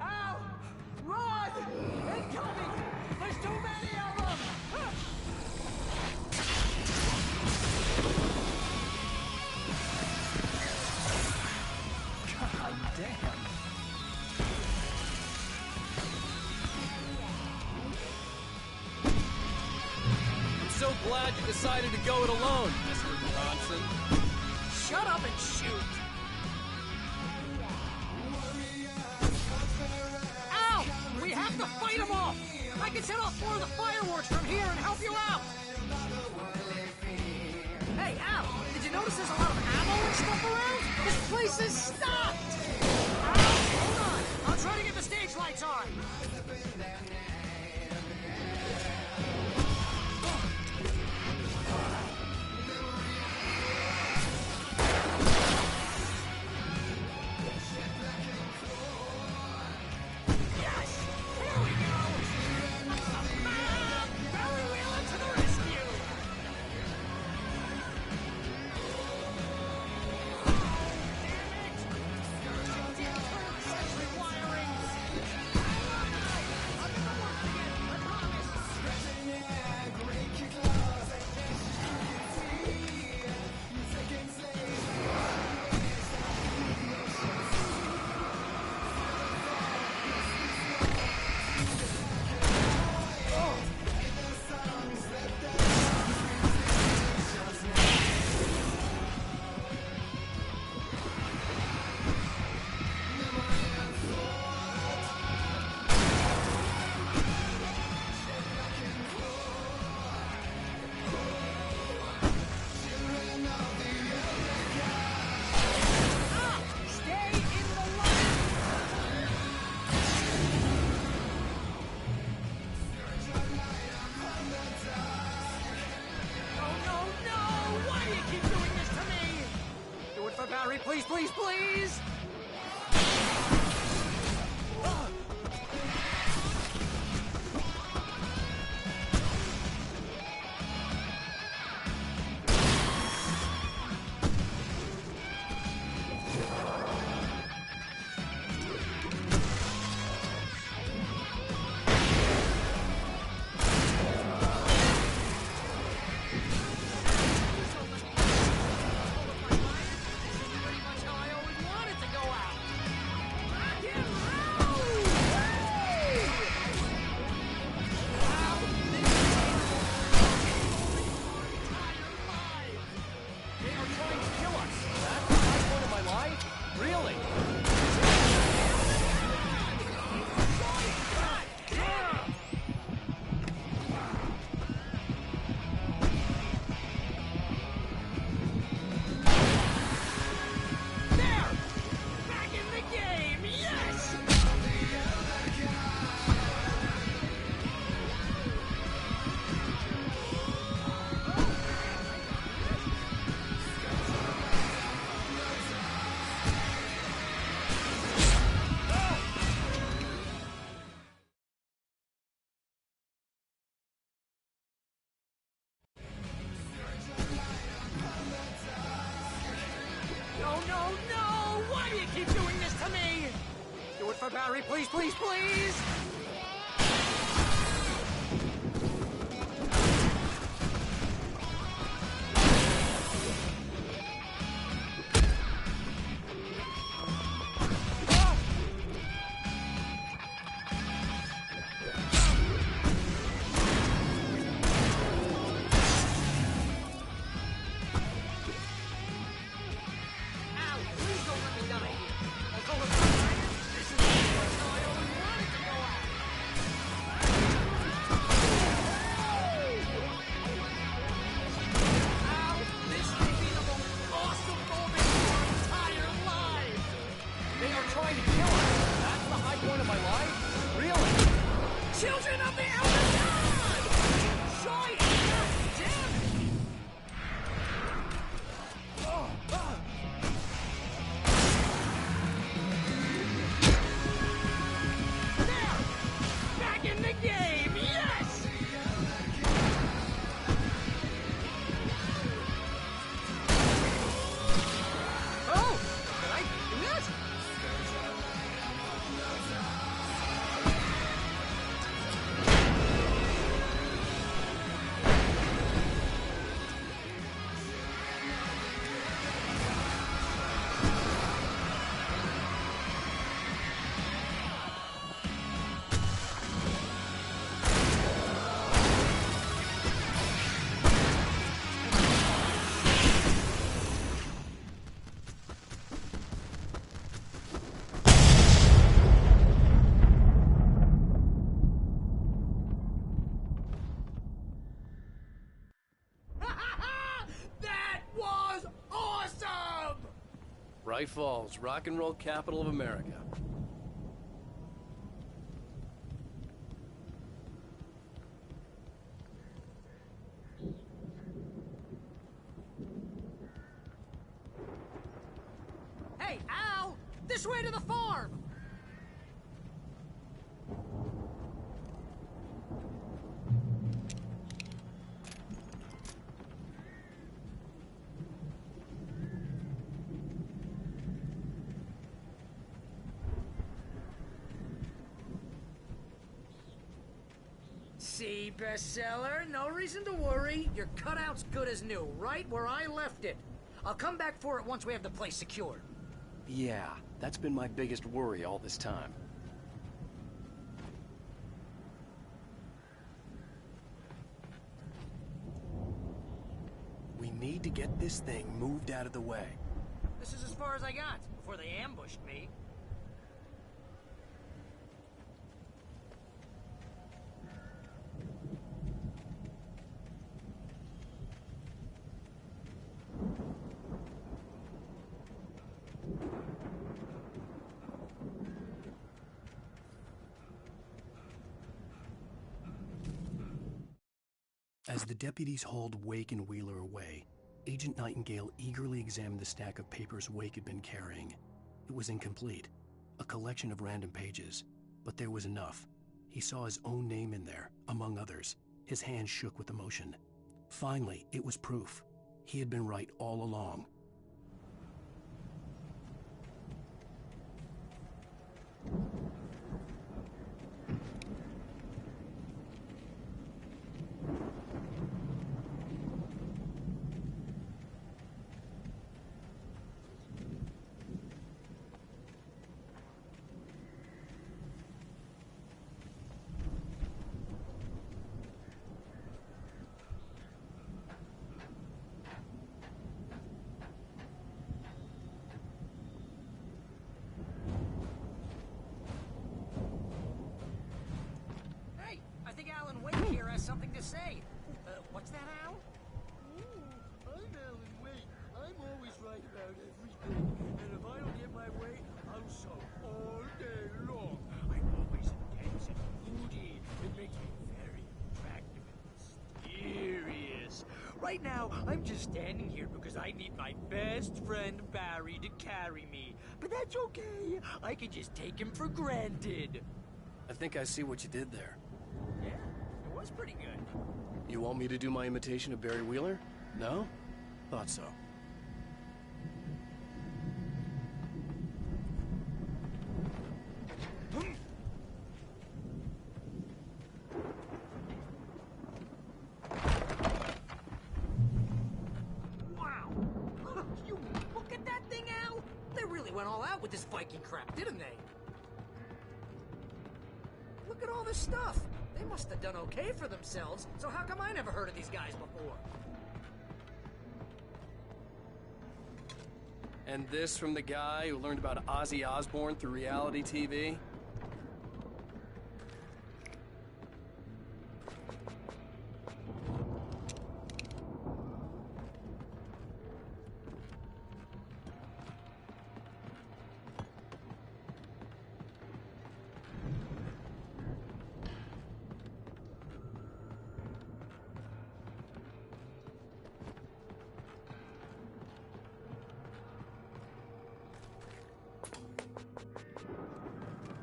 Al! Run! Incoming! There's too many of them! God damn.
I'm so glad you decided to go it alone, Mr. Bronson.
Shut up and shoot! Al! We have to fight them off! I can set off more of the fireworks from here and help you out! Hey, Al! Did you notice there's a lot of ammo and stuff around? This place is stocked! Al, hold on! I'll try to get the stage lights on! Please, please, please! Barry, please, please, please!
Bright Falls, rock and roll capital of America.
Hey, Al! This way to the farm! See, bestseller? No reason to worry. Your cutout's good as new, right where I left it. I'll come back for it once we have the place secured.
Yeah, that's been my biggest worry all this time. We need to get this thing moved out of the way.
This is as far as I got before they ambushed me.
As the deputies hauled Wake and Wheeler away, Agent Nightingale eagerly examined the stack of papers Wake had been carrying. It was incomplete, a collection of random pages, but there was enough. He saw his own name in there, among others. His hand shook with emotion. Finally, it was proof. He had been right all along.
I think Alen Wake here has something to say. What's that, Al?
I'm Alen Wake. I'm always right about everything. And if I don't get my way, I'll sulk all day long. I'm always intense and moody. It makes me very attractive and mysterious. Right now, I'm just standing here because I need my best friend Barry to carry me. But that's okay. I can just take him for granted.
I think I see what you did there.
Yeah, it was pretty good.
You want me to do my imitation of Barry Wheeler? No? Thought so.
Wow! You look at that thing, Al! They really went all out with this Viking crap, didn't they? Look at all this stuff. They must have done okay for themselves, so how come I never heard of these guys before?
And this from the guy who learned about Ozzy Osbourne through reality TV?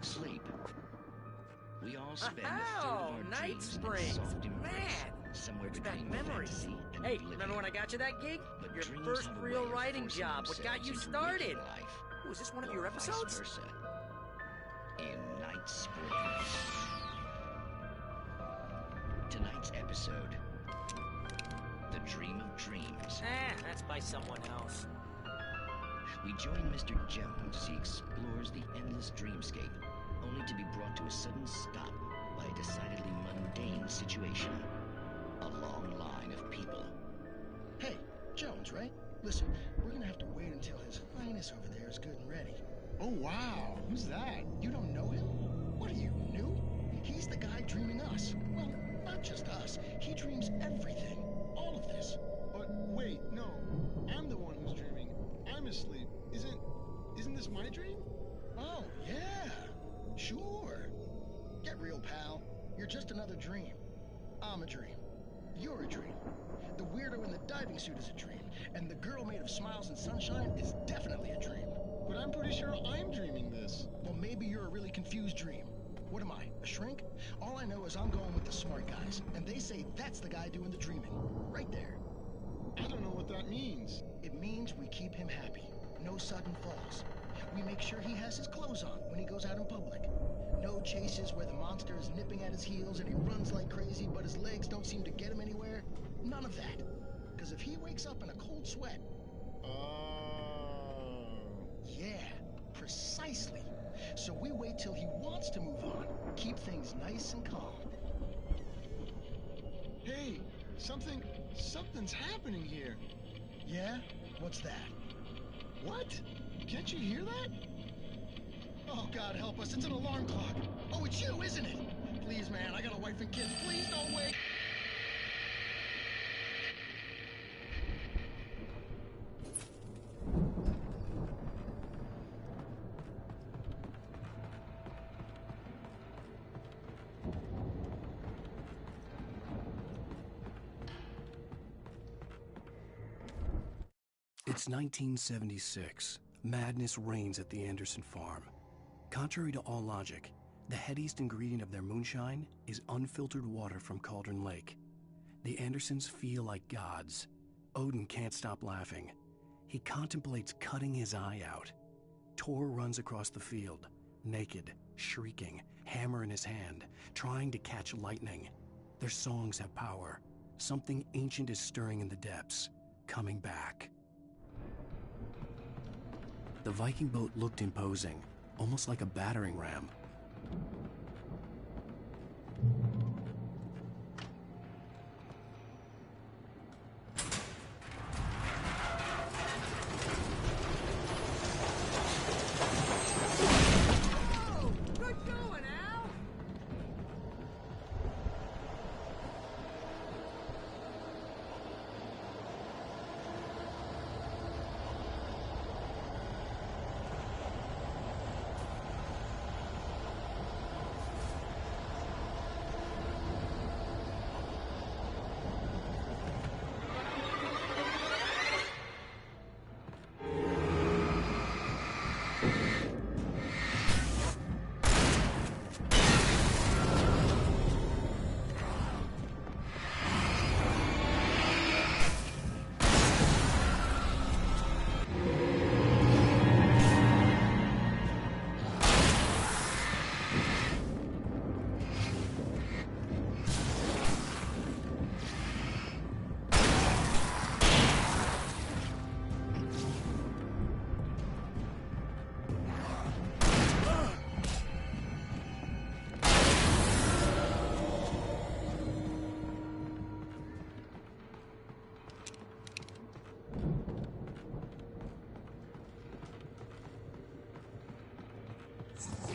Sleep. We all spend a third of our
Night
dreams in a
Springs.
soft embrace,
Man,
somewhere
back
between
memories.
fantasy and
Hey,
oblivion.
remember when I got you that gig?
But
Your
dreams
first
have a
real
way of
writing
forcing
job. What got you
themselves into
started?
waking life,
Was this one of your
or vice
episodes?
versa. In Night Springs. Tonight's episode, The Dream of Dreams.
That's by someone else.
We join Mr. Jones as he explores the endless dreamscape, only to be brought to a sudden stop by a decidedly mundane situation. A long line of people.
Hey, Jones, right? Listen, we're gonna have to wait until his highness over there is good and ready.
Oh, wow. Who's that?
You don't know him? What are you, new? He's the guy dreaming us. Well, not just us. He dreams everything. All of this.
But wait, no. I'm the one who's dreaming. I'm asleep. Isn't this my dream?
Oh, yeah. Sure. Get real, pal. You're just another dream. I'm a dream. You're a dream. The weirdo in the diving suit is a dream, and the girl made of smiles and sunshine is definitely a dream.
But I'm pretty sure I'm dreaming this.
Well, maybe you're a really confused dream. What am I, a shrink? All I know is I'm going with the smart guys, and they say that's the guy doing the dreaming. Right there.
I don't know what that means.
It means we keep him happy. No sudden falls. We make sure he has his clothes on when he goes out in public. No chases where the monster is nipping at his heels and he runs like crazy, but his legs don't seem to get him anywhere. None of that. Because if he wakes up in a cold sweat... Yeah, precisely. So we wait till he wants to move on. Keep things nice and calm.
Hey, something's happening here.
Yeah? What's that?
What? Can't you hear that?
Oh, God help us, it's an alarm clock. Oh, it's you, isn't it? Please, man, I got a wife and kids. Please don't wait.
It's 1976. Madness reigns at the Anderson farm. Contrary to all logic, the headiest ingredient of their moonshine is unfiltered water from Cauldron Lake. The Andersons feel like gods. Odin can't stop laughing. He contemplates cutting his eye out. Tor runs across the field, naked, shrieking, hammer in his hand, trying to catch lightning. Their songs have power. Something ancient is stirring in the depths, coming back. The Viking boat looked imposing, almost like a battering ram.
Oh, good going, Al!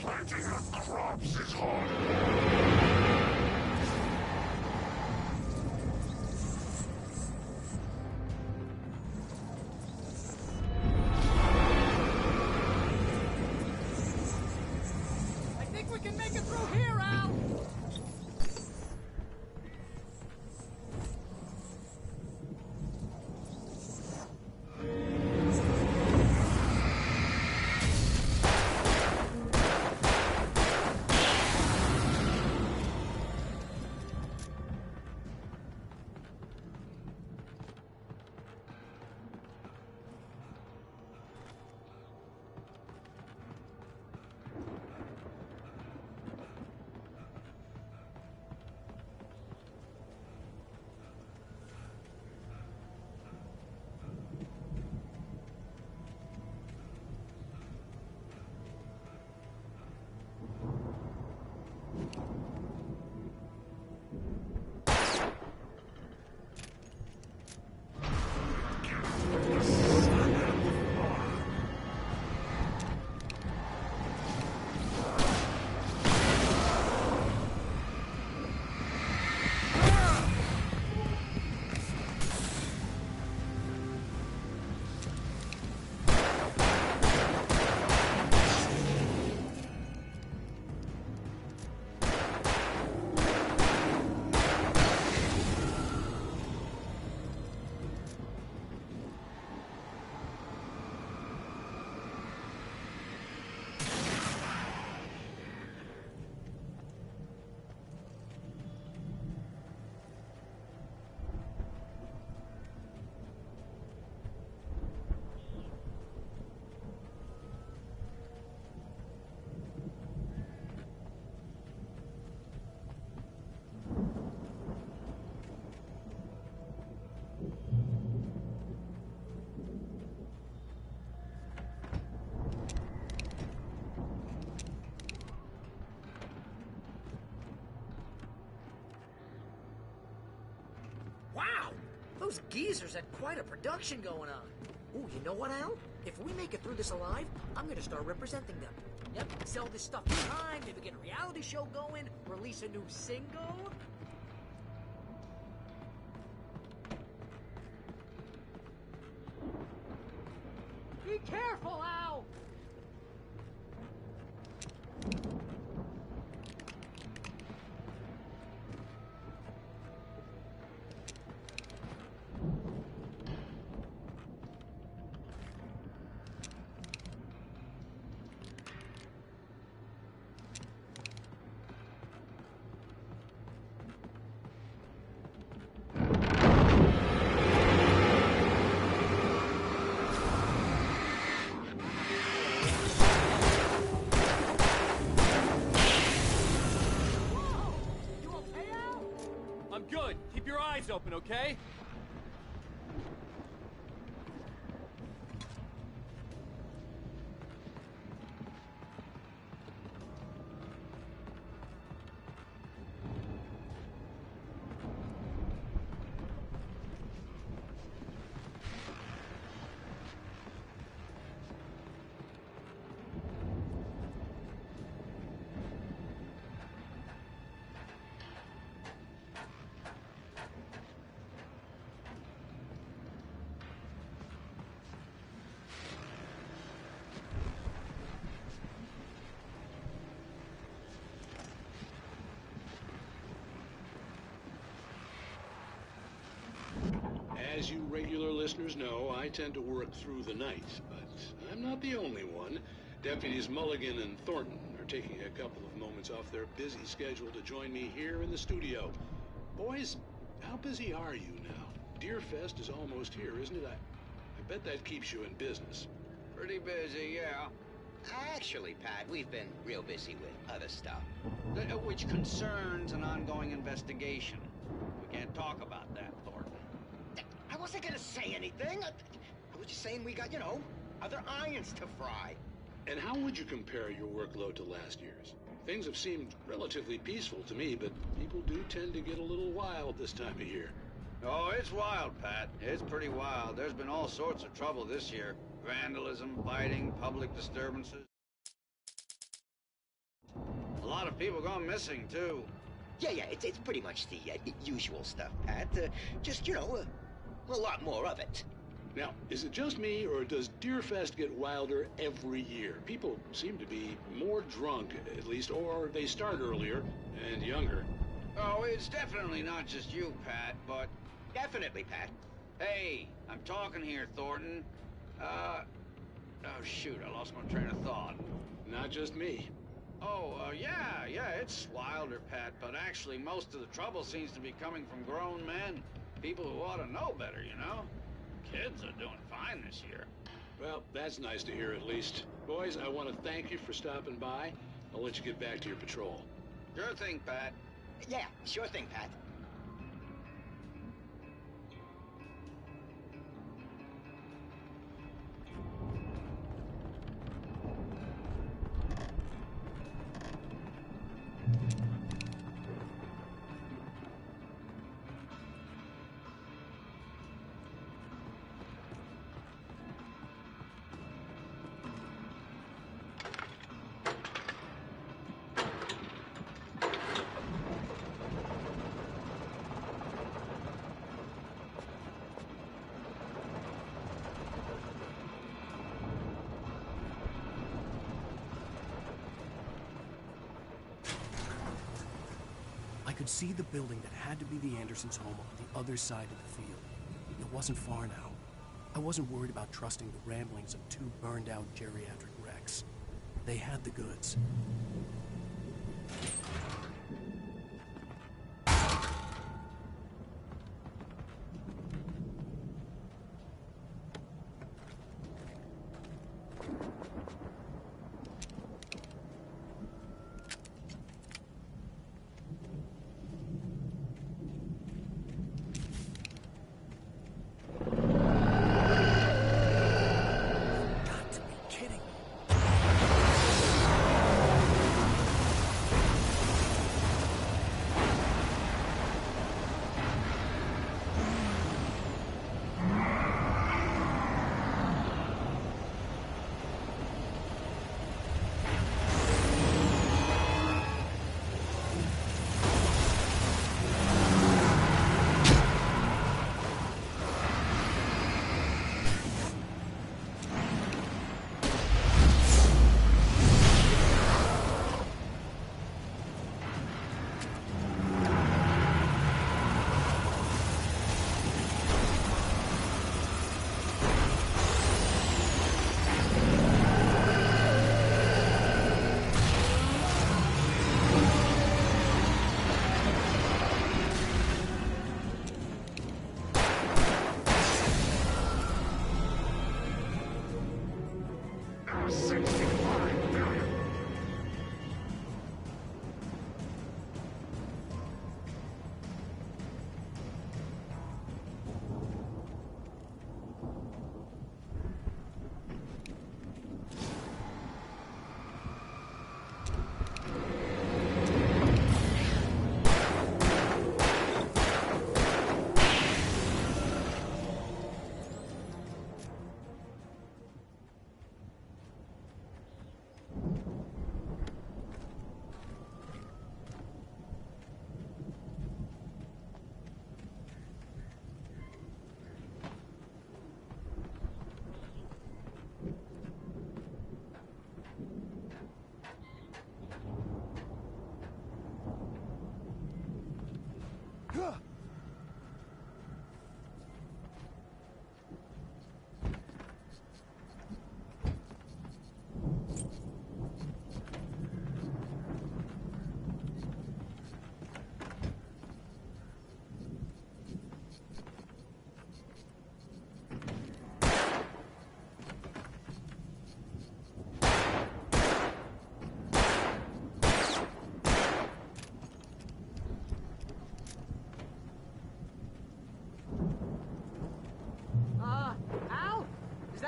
Planting of crops is hard.
I think we can make it through here, Al!
Those geezers had quite a production going on. Ooh, you know what, Al? If we make it through this alive, I'm gonna start representing them. Yep, sell this stuff behind, maybe get a reality show going, release a new single. Be careful, Al!
Good. Keep your eyes open, okay?
As you regular listeners know, I tend to work through the night, but I'm not the only one. Deputies Mulligan and Thornton are taking a couple of moments off their busy schedule to join me here in the studio. Boys, how busy are you now? Deerfest is almost here, isn't it? I bet that keeps you in business.
Pretty busy, yeah. Actually, Pat, we've been real busy with other stuff. Which concerns an ongoing investigation. We can't talk about that, Thornton. I wasn't gonna say anything. I was just saying we got, other irons to fry.
And how would you compare your workload to last year's? Things have seemed relatively peaceful to me, but people do tend to get a little wild this time of year.
Oh, it's wild, Pat. It's pretty wild. There's been all sorts of trouble this year. Vandalism, fighting, public disturbances. A lot of people gone missing, too. Yeah, it's pretty much the usual stuff, Pat. Just, a lot more of it.
Now, is it just me, or does Deerfest get wilder every year? People seem to be more drunk, at least, or they start earlier and younger.
Oh, it's definitely not just you, Pat, but...
Definitely, Pat.
Hey, I'm talking here, Thornton. Oh, shoot, I lost my train of thought.
Not just me.
Oh, yeah, it's wilder, Pat, but actually most of the trouble seems to be coming from grown men. People who ought to know better, Kids are doing fine this year.
Well, that's nice to hear at least. Boys, I want to thank you for stopping by. I'll let you get back to your patrol.
Sure thing, Pat.
Yeah, sure thing, Pat.
I could see the building that had to be the Andersons' home on the other side of the field. It wasn't far now. I wasn't worried about trusting the ramblings of two burned-out geriatric wrecks. They had the goods.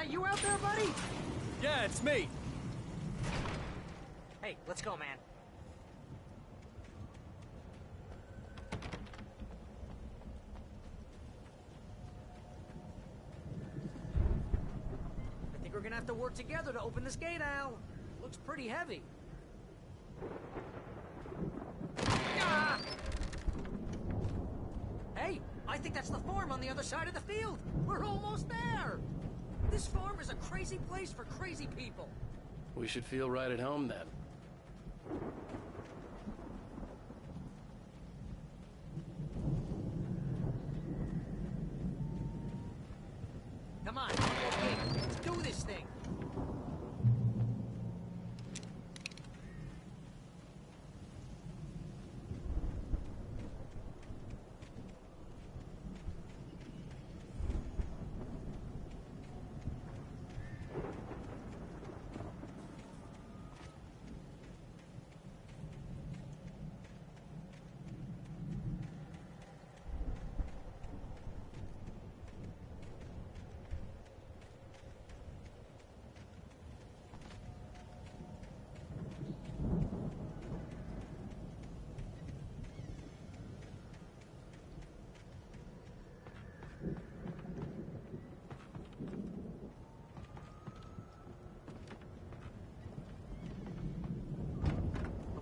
that you out there, buddy?
Yeah, it's me.
Hey, let's go, man. I think we're gonna have to work together to open this gate, Al. Looks pretty heavy. Ah! Hey, I think that's the farm on the other side of the field. We're almost there. This farm is a crazy place for crazy people.
We should feel right at home then.
Come on, okay, let's do this thing.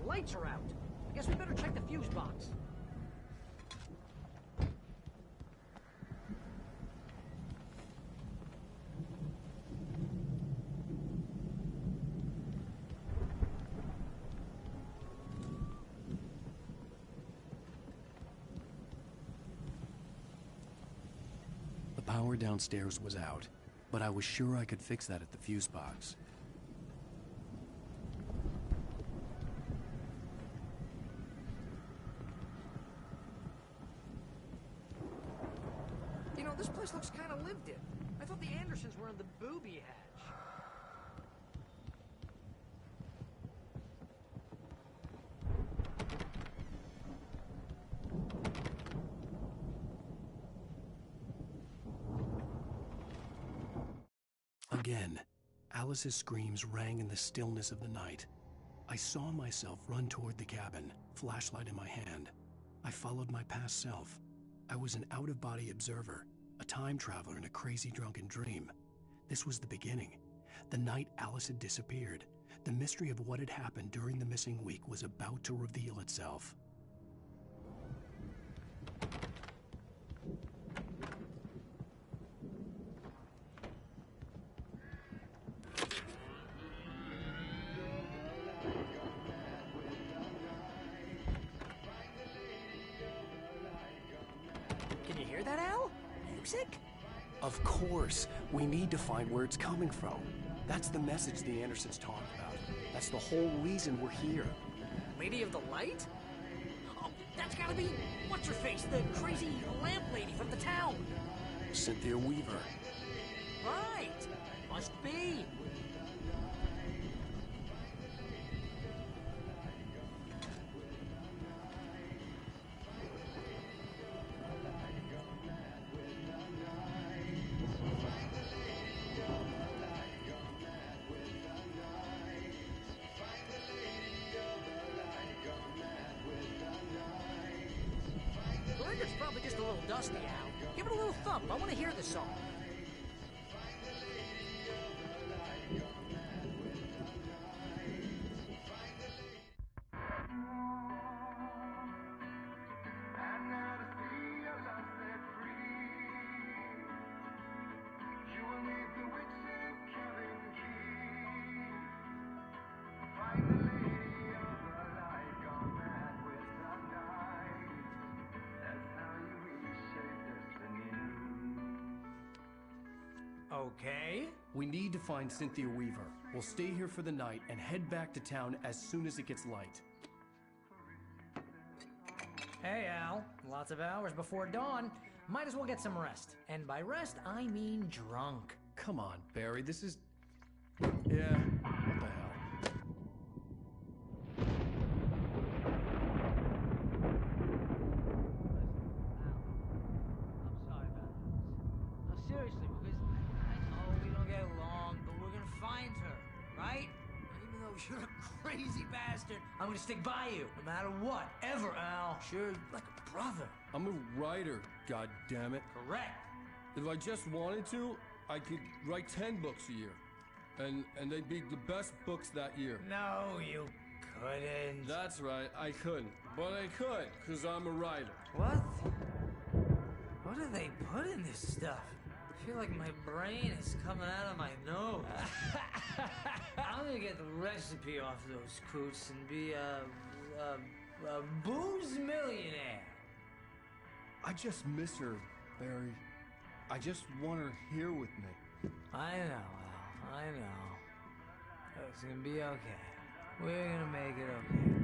Lights are out. I guess we better check the fuse box.
The power downstairs was out, but I was sure I could fix that at the fuse box.
You know, this place looks kind of lived in. I thought the Andersons were in the booby hatch.
Again, Alice's screams rang in the stillness of the night. I saw myself run toward the cabin, flashlight in my hand. I followed my past self. I was an out-of-body observer, a time traveler in a crazy drunken dream. This was the beginning. The night Alice had disappeared. The mystery of what had happened during the missing week was about to reveal itself.
Can you hear that, Al? Music?
Of course. We need to find where it's coming from. That's the message the Andersons talked about. That's the whole reason we're here.
Lady of the Light? Oh, that's gotta be... What's-her-face? The crazy lamp lady from the town.
Cynthia Weaver.
Right. Must be. The record's probably just a little dusty, Al. Give it a little thump. I want to hear the song. Okay.
We need to find Cynthia Weaver. We'll stay here for the night and head back to town as soon as it gets light.
Hey, Al. Lots of hours before dawn. Might as well get some rest. And by rest, I mean drunk.
Come on, Barry, this is... Yeah, what the hell?
No, seriously, because I know we don't get along. you're a crazy bastard. I'm gonna stick by you, no matter what, ever, Al. Sure, like a brother.
I'm a writer, goddammit.
Correct.
If I just wanted to, I could write 10 books a year. And they'd be the best books that year.
No, you couldn't.
That's right, I couldn't. But I could, because I'm a writer.
What? What do they put in this stuff? I feel like my brain is coming out of my nose. I'm gonna get the recipe off those coots and be a booze millionaire.
I just miss her, Barry. I just want her here with me.
I know, Al. I know. It's gonna be okay. We're gonna make it okay.